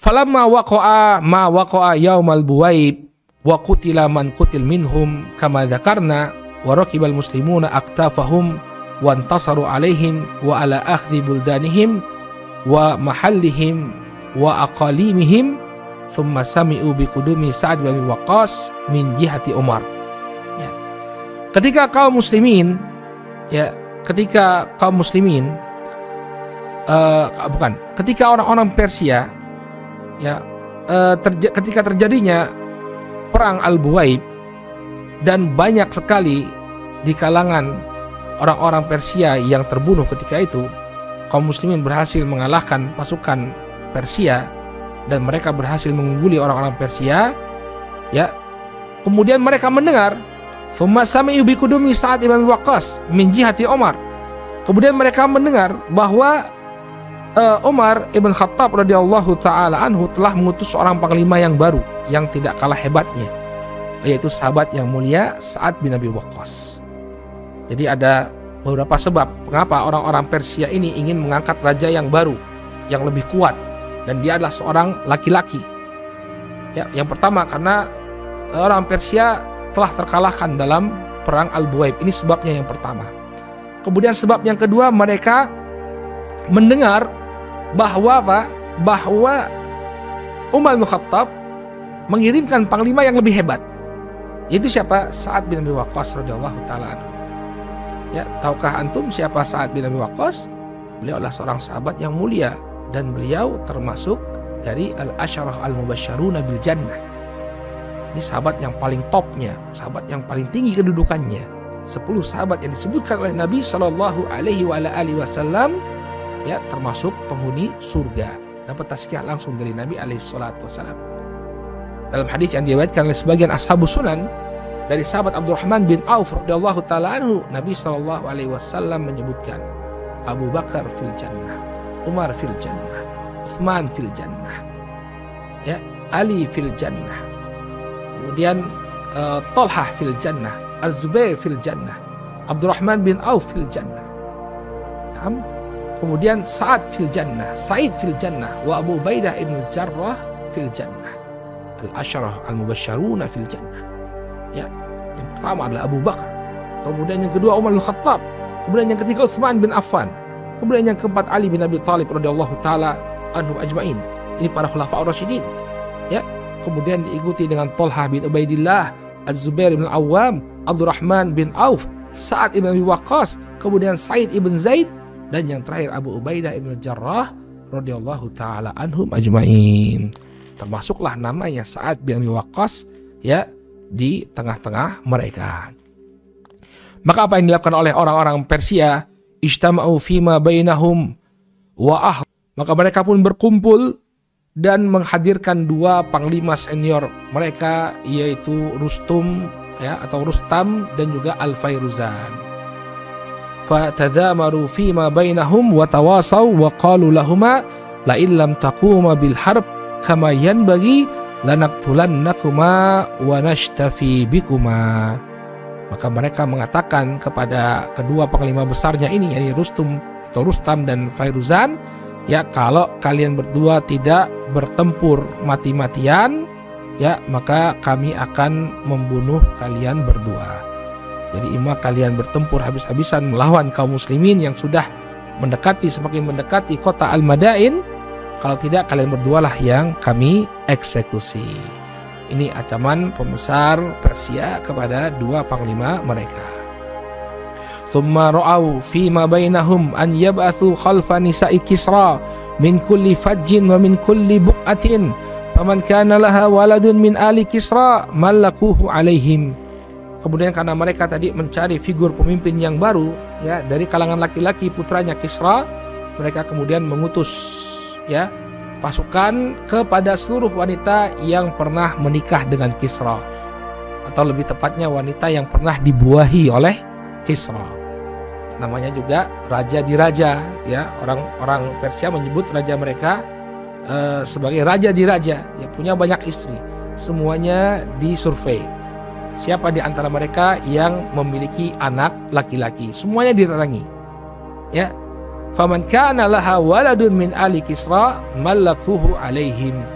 Falamma waqa'a ma waqa'a yaumal Buwaib wa qutila man qutil minhum kama dzakarna wa raqibal muslimuna aktafahum wa intasaru alaihim wa ala akhdhi buldanihim wa mahallihim wa aqalimihim thumma sami'u biqudumi Sa'ad bin Abi Waqqas min jihati Umar. Ketika kaum muslimin ketika orang-orang Persia, ya, ketika terjadinya perang Al-Buwaib dan banyak sekali di kalangan orang-orang Persia yang terbunuh ketika itu, kaum muslimin berhasil mengalahkan pasukan Persia dan mereka berhasil mengungguli orang-orang Persia, ya. Kemudian mereka mendengar Thumma sami'u biqudumi Sa'ad bin Abi Waqqas min jihati Umar. Kemudian mereka mendengar bahwa Umar ibn Khattab radhiyallahu taala anhu telah mengutus seorang panglima yang baru yang tidak kalah hebatnya, yaitu sahabat yang mulia Sa'ad bin Abi Waqqas. Jadi ada beberapa sebab mengapa orang-orang Persia ini ingin mengangkat raja yang baru, yang lebih kuat, dan dia adalah seorang laki-laki. Ya, yang pertama karena orang Persia telah terkalahkan dalam perang Al-Buwaib. Ini sebabnya yang pertama. Kemudian sebab yang kedua, mereka mendengar bahwa bahwa Umar bin Khattab mengirimkan panglima yang lebih hebat. Yaitu siapa? Sa'ad bin Abi Waqqas radhiyallahu taala anhu. Ya, tahukah antum siapa Sa'ad bin Abi Waqqas? Beliau adalah seorang sahabat yang mulia dan beliau termasuk dari al-asyarah al-mubasysyaruna bil jannah. Ini sahabat yang paling topnya, sahabat yang paling tinggi kedudukannya. 10 sahabat yang disebutkan oleh Nabi Shallallahu Alaihi Wasallam, ya, termasuk penghuni surga. Dapat tazkiyah langsung dari Nabi Alaihi Wasallam. Dalam hadis yang diriwayatkan oleh sebagian ashabus sunan dari sahabat Abdurrahman bin Auf radhiyallahu taala anhu, Nabi Shallallahu Alaihi Wasallam menyebutkan Abu Bakar fil jannah, Umar fil jannah, Utsman fil jannah, ya, Ali fil jannah, kemudian Thalhah fil jannah, Az-Zubair fil jannah, Abdurrahman bin Auf fil jannah, kemudian Sa'ad fil jannah, Sa'id fil jannah, wa Abu Ubaidah ibn Jarrah fil jannah. Al-asyarah al-mubasysyaruna fil jannah. Ya, yang pertama adalah Abu Bakar, kemudian yang kedua Umar bin Khattab, kemudian yang ketiga Utsman bin Affan, kemudian yang keempat Ali bin Abi Thalib radhiyallahu taala anhum ajmain. Ini para khulafaur rasyidin. Ya, kemudian diikuti dengan Thalhah bin Ubaidillah, Az-Zubair bin Awam, Abdurrahman bin Auf, Sa'ad ibn Abi Waqqas, kemudian Sa'id ibn Zaid, dan yang terakhir Abu Ubaidah ibn Jarrah radhiyallahu taala anhum ajmain. Termasuklah namanya Sa'ad bin Abi Waqqas, ya, di tengah-tengah mereka. Maka apa yang dilakukan oleh orang-orang Persia? Ijtama'u fima bainahum wa maka mereka pun berkumpul dan menghadirkan 2 panglima senior mereka, yaitu Rustum, ya, atau Rustam, dan juga Al-Fairuzan. Fatadzamaru fima bainahum wa tawasaw wa qalu lahumā la illam taquma bil harb kama yanbaghi lanaqtulannakuma wa nashtafi bikuma. Maka mereka mengatakan kepada kedua panglima besarnya ini, yakni Rustum atau Rustam dan Fairuzan, ya, kalau kalian berdua tidak bertempur mati-matian, ya, maka kami akan membunuh kalian berdua. Jadi imma kalian bertempur habis-habisan melawan kaum muslimin yang sudah semakin mendekati kota Al-Madain, kalau tidak kalian berdualah yang kami eksekusi. Ini ancaman pembesar Persia kepada 2 panglima mereka. Thumma ra'au fima bainahum an yab'athu khalfa nisa'i Kisra min kulli fajjin wa min kulli buq'atin faman kana laha waladun min ali Kisra malakuhu alaihim. Kemudian karena mereka tadi mencari figur pemimpin yang baru, ya, dari kalangan laki-laki putranya Kisra, mereka kemudian mengutus, ya, pasukan kepada seluruh wanita yang pernah menikah dengan Kisra, atau lebih tepatnya wanita yang pernah dibuahi oleh Kisra. Namanya juga raja di raja, ya, orang Persia menyebut raja mereka sebagai raja di raja, ya, punya banyak istri. Semuanya disurvei. Siapa di antara mereka yang memiliki anak laki-laki? Semuanya diratangi. Ya. Faman kana laha waladun min ali Kisra malakuhu alaihim.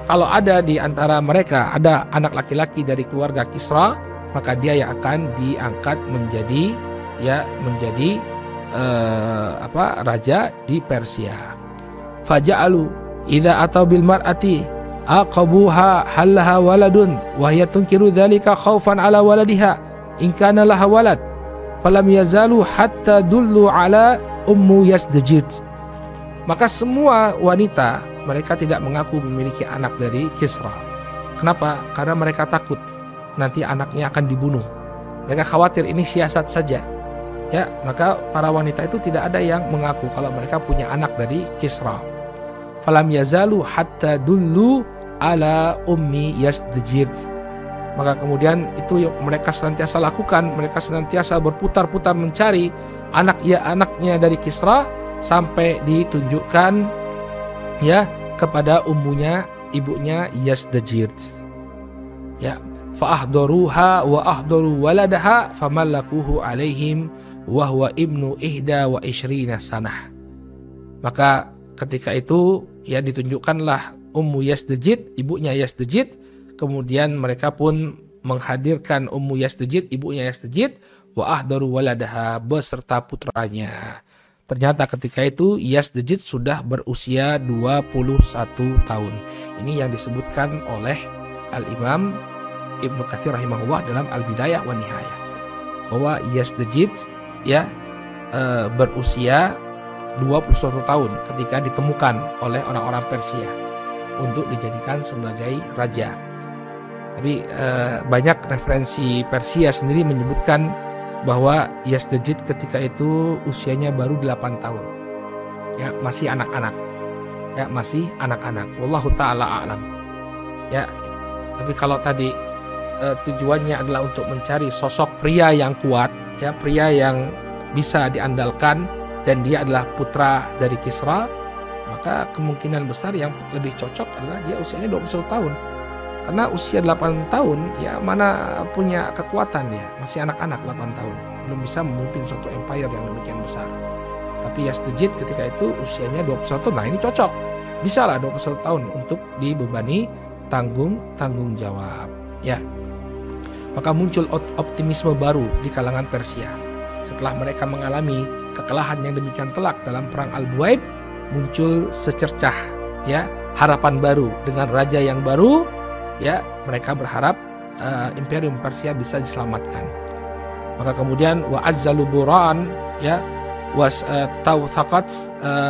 Kalau ada di antara mereka ada anak laki-laki dari keluarga Kisra, maka dia yang akan diangkat menjadi, ya, menjadi raja di Persia. Faja'alu idza atau bil mar'ati aqabuha halaha waladun wa hiya tunkiru dzalika khaufan ala waladiha in kana laha walad falam yazalu hatta dullu ala ummu Yazdajid. Maka semua wanita mereka tidak mengaku memiliki anak dari Kisra. Kenapa? Karena mereka takut nanti anaknya akan dibunuh. Mereka khawatir ini siasat saja. Ya, maka para wanita itu tidak ada yang mengaku kalau mereka punya anak dari Kisra. Falam yazalu hatta dullu ala ummi Yazdajid. Maka kemudian itu yang mereka senantiasa lakukan, mereka senantiasa berputar-putar mencari anaknya dari Kisra sampai ditunjukkan, ya, kepada ibunya Yazdajid. Ya, fa ahdaruha wa ahdaru waladaha famallakuhu alaihim wa huwa ibnu ihda wa ishrina sanah. Maka ketika itu, ya, ditunjukkanlah Ummu Yazdajid, ibunya Yazdajid. Kemudian mereka pun menghadirkan Ummu Yazdajid, ibunya Yazdajid, wa ahdaru waladaha, beserta putranya. ternyata ketika itu Yazdajid sudah berusia 21 tahun. Ini yang disebutkan oleh Al-Imam Ibnu Katsir rahimahullah dalam Al-Bidayah wa Nihayah, bahwa Yazdajid ya berusia 21 tahun ketika ditemukan oleh orang-orang Persia untuk dijadikan sebagai raja. Tapi banyak referensi Persia sendiri menyebutkan bahwa Yazdajid ketika itu usianya baru 8 tahun. Ya, masih anak-anak. Ya, masih anak-anak. Wallahu taala a'lam. Ya, tapi kalau tadi tujuannya adalah untuk mencari sosok pria yang kuat, ya, pria yang bisa diandalkan dan dia adalah putra dari Kisra, maka kemungkinan besar yang lebih cocok adalah dia usianya 21 tahun. Karena usia 8 tahun ya mana punya kekuatan dia, masih anak-anak 8 tahun, belum bisa memimpin suatu empire yang demikian besar. Tapi Yazdajid ketika itu usianya 21 tahun, nah ini cocok, bisa lah 21 tahun untuk dibebani tanggung jawab. Ya, maka muncul optimisme baru di kalangan Persia. Setelah mereka mengalami kekalahan yang demikian telak dalam perang Al-Buaib, muncul secercah ya harapan baru dengan raja yang baru. Ya, mereka berharap Imperium Persia bisa diselamatkan. Maka kemudian wa azzalu Buran ya was tawthaqat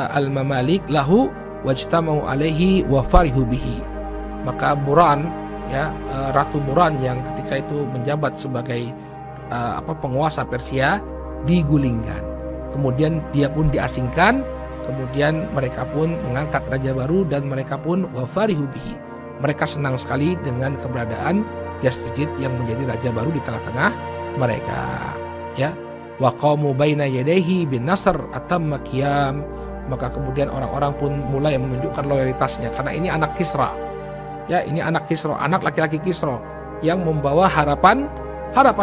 al-mamalik lahu wajtamau alaihi wa farihu bihi. Maka Buran ya Ratu Buran yang ketika itu menjabat sebagai penguasa Persia digulingkan. Kemudian dia pun diasingkan, kemudian mereka pun mengangkat raja baru dan mereka pun wa farihu bihi. Mereka senang sekali dengan keberadaan Yazdajid yang menjadi raja baru di tengah-tengah mereka. Ya, wa qamu baina yadayhi bin nasr atamma qiyam. Maka kemudian orang-orang pun mulai menunjukkan loyalitasnya karena ini anak Kisra. Ya, ini anak Kisra, anak laki-laki Kisra yang membawa harapan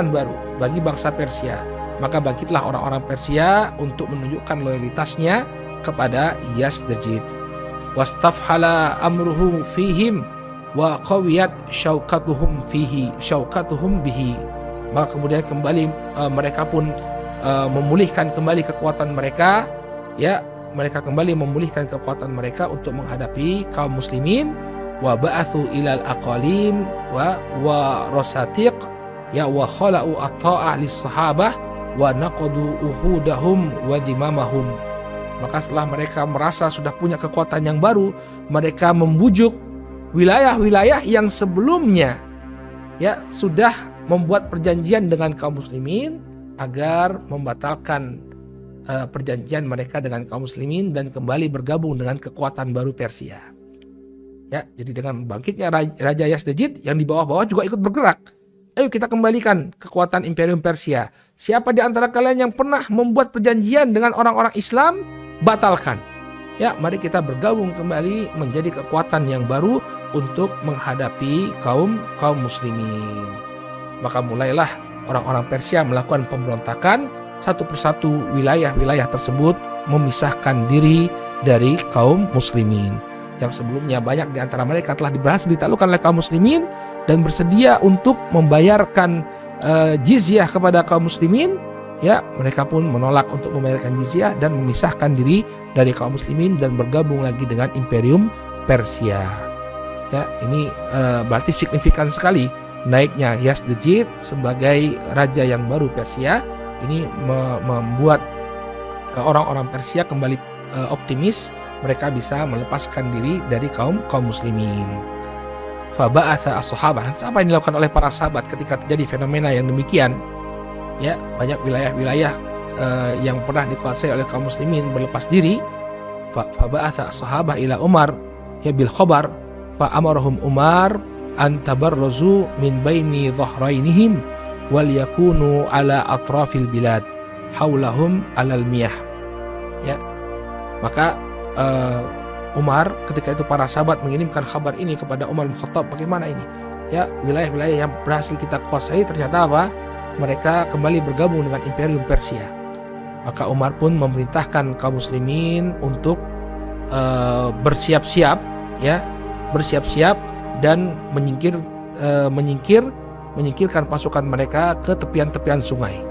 baru bagi bangsa Persia. Maka bangkitlah orang-orang Persia untuk menunjukkan loyalitasnya kepada Yazdajid. Wastafhala amruhu fihim wa qawiyat syauqatuhum bihi. Maka kemudian kembali mereka pun memulihkan kembali kekuatan mereka, ya, mereka kembali memulihkan kekuatan mereka untuk menghadapi kaum muslimin. Wa ba'athu ilal aqalim wa rasatiq ya wa khala'u at-ta'ah lis-sahabah wa naqadu uhudahum wa dimamahum. Maka setelah mereka merasa sudah punya kekuatan yang baru, mereka membujuk wilayah-wilayah yang sebelumnya ya sudah membuat perjanjian dengan kaum muslimin agar membatalkan perjanjian mereka dengan kaum muslimin dan kembali bergabung dengan kekuatan baru Persia. Ya, jadi dengan bangkitnya Raja Yazdajid yang di bawah-bawah juga ikut bergerak. Ayo kita kembalikan kekuatan Imperium Persia. Siapa di antara kalian yang pernah membuat perjanjian dengan orang-orang Islam, batalkan. Ya, mari kita bergabung kembali menjadi kekuatan yang baru untuk menghadapi kaum muslimin. Maka mulailah orang-orang Persia melakukan pemberontakan, satu persatu wilayah-wilayah tersebut memisahkan diri dari kaum muslimin. Yang sebelumnya banyak di antara mereka telah berhasil ditaklukkan oleh kaum muslimin dan bersedia untuk membayarkan jizyah kepada kaum muslimin. Ya, mereka pun menolak untuk membayarkan jizyah dan memisahkan diri dari kaum muslimin dan bergabung lagi dengan Imperium Persia. Ya, ini berarti signifikan sekali naiknya Yazdajid sebagai raja yang baru Persia. Ini membuat orang-orang Persia kembali optimis mereka bisa melepaskan diri dari kaum muslimin. Fa ba'atha as-sahabah. Apa yang dilakukan oleh para sahabat ketika terjadi fenomena yang demikian? Ya, banyak wilayah-wilayah yang pernah dikuasai oleh kaum muslimin berlepas diri. Fa ba'atha as-sahabah ila Umar ya bil khabar fa amarahum Umar an tabarrazu min baini dhahrainihim wal yakunu ala atrafil bilad haulahum alal miyah. Ya, maka Umar ketika itu para sahabat mengirimkan kabar ini kepada Umar bin Khattab, bagaimana ini? Ya, wilayah-wilayah yang berhasil kita kuasai ternyata apa? Mereka kembali bergabung dengan Imperium Persia. Maka Umar pun memerintahkan kaum muslimin untuk bersiap-siap dan menyingkirkan pasukan mereka ke tepian-tepian sungai.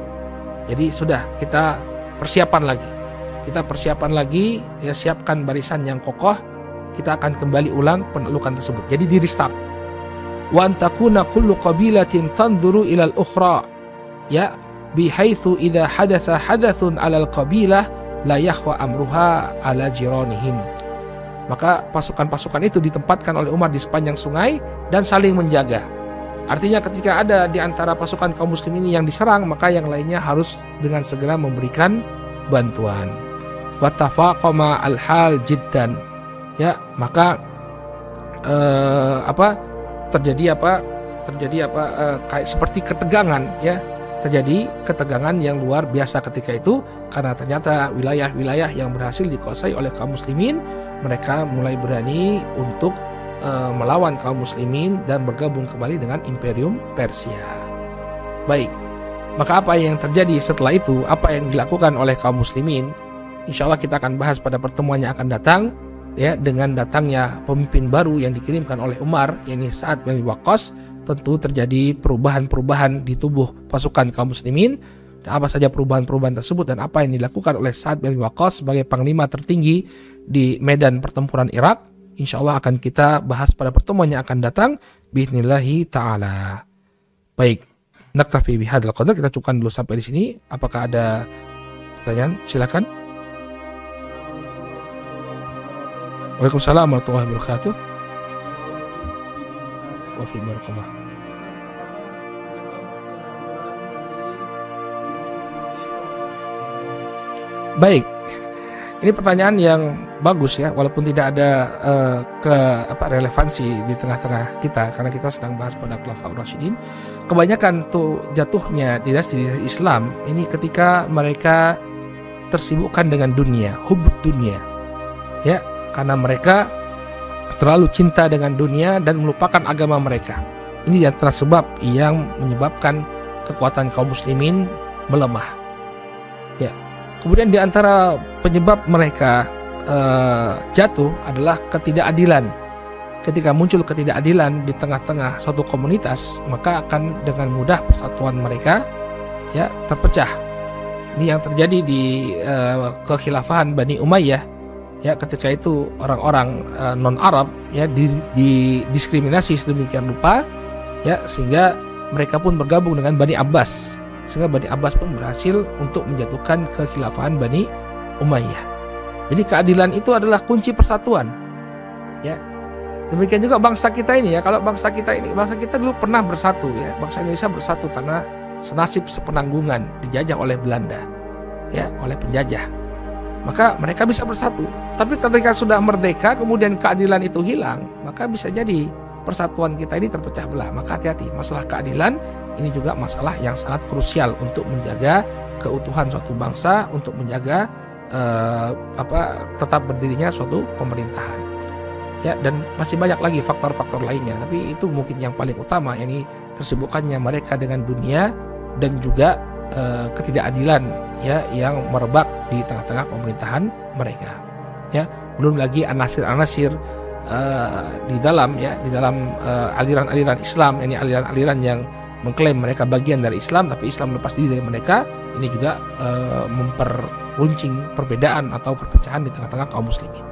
Jadi sudah kita persiapan lagi. kita persiapan lagi, ya siapkan barisan yang kokoh, kita akan kembali ulang penaklukan tersebut. Jadi di restart. Wa antakuna kullu qabilatin tanzuru ilal ukhra, ya, bihaitsu idza hadatsa hadathun 'alal qabilah la yakhwa amruha 'ala jiranihim. Maka pasukan-pasukan itu ditempatkan oleh Umar di sepanjang sungai dan saling menjaga. Artinya ketika ada di antara pasukan kaum muslimin yang diserang, maka yang lainnya harus dengan segera memberikan bantuan. Wattafaqama al-hal jiddan. Ya, maka terjadi kayak seperti ketegangan, ya. Terjadi ketegangan yang luar biasa ketika itu karena ternyata wilayah-wilayah yang berhasil dikuasai oleh kaum muslimin, mereka mulai berani untuk melawan kaum muslimin dan bergabung kembali dengan Imperium Persia. Baik, maka apa yang terjadi setelah itu, apa yang dilakukan oleh kaum muslimin, insya Allah kita akan bahas pada pertemuan yang akan datang, ya, dengan datangnya pemimpin baru yang dikirimkan oleh Umar, yakni Sa'ad bin Waqqas. Tentu terjadi perubahan-perubahan di tubuh pasukan kaum muslimin. Dan apa saja perubahan-perubahan tersebut dan apa yang dilakukan oleh Sa'ad bin Waqqas sebagai panglima tertinggi di medan pertempuran Irak, insya Allah akan kita bahas pada pertemuan yang akan datang bi'idnillahi ta'ala. Baik, naktafi bihadzal qadar, kita cukupkan dulu sampai di sini. Apakah ada pertanyaan? Silakan. Waalaikumsalam warahmatullahi wabarakatuh. Wa fi barakallah. Baik, ini pertanyaan yang bagus, ya, walaupun tidak ada relevansi di tengah-tengah kita karena kita sedang bahas pada Khulafaur Rasyidin. Kebanyakan tuh jatuhnya dinasti Islam ini ketika mereka tersibukkan dengan dunia, hubbud dunia, ya, karena mereka terlalu cinta dengan dunia dan melupakan agama mereka. Ini di antara sebab yang menyebabkan kekuatan kaum muslimin melemah. Ya. Kemudian di antara penyebab mereka jatuh adalah ketidakadilan. Ketika muncul ketidakadilan di tengah-tengah suatu komunitas, maka akan dengan mudah persatuan mereka, ya, terpecah. Ini yang terjadi di kekhilafahan Bani Umayyah. Ya, ketika itu orang-orang non-Arab, ya, didiskriminasi sedemikian rupa, ya, sehingga mereka pun bergabung dengan Bani Abbas, sehingga Bani Abbas pun berhasil untuk menjatuhkan kekhilafahan Bani Umayyah. Jadi keadilan itu adalah kunci persatuan, ya. Demikian juga bangsa kita ini, ya. Kalau bangsa kita dulu pernah bersatu, ya. Bangsa Indonesia bersatu karena senasib sepenanggungan dijajah oleh Belanda, ya, oleh penjajah. Maka mereka bisa bersatu. Tapi ketika sudah merdeka, kemudian keadilan itu hilang, maka bisa jadi persatuan kita ini terpecah belah. Maka hati-hati, masalah keadilan ini juga masalah yang sangat krusial untuk menjaga keutuhan suatu bangsa, untuk menjaga tetap berdirinya suatu pemerintahan. Ya, dan masih banyak lagi faktor-faktor lainnya. Tapi itu mungkin yang paling utama, yakni kesibukannya mereka dengan dunia dan juga ketidakadilan, ya, yang merebak di tengah-tengah pemerintahan mereka, ya. Belum lagi anasir-anasir di dalam aliran-aliran Islam, ini aliran-aliran yang mengklaim mereka bagian dari Islam tapi Islam lepas diri dari mereka. Ini juga memperuncing perbedaan atau perpecahan di tengah-tengah kaum muslimin.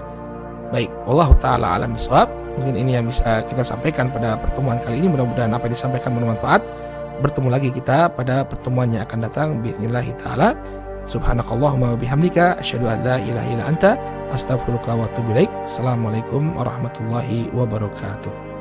Baik, wallahu taala alam bishawab. Mungkin ini yang bisa kita sampaikan pada pertemuan kali ini. Mudah-mudahan apa yang disampaikan bermanfaat. Bertemu lagi kita pada pertemuan yang akan datang bi'idznillah taala. Subhanakallahumma wa bihamdika asyhadu an la ilaha illa anta astaghfiruka wa atubu ilaik. Assalamualaikum warahmatullahi wabarakatuh.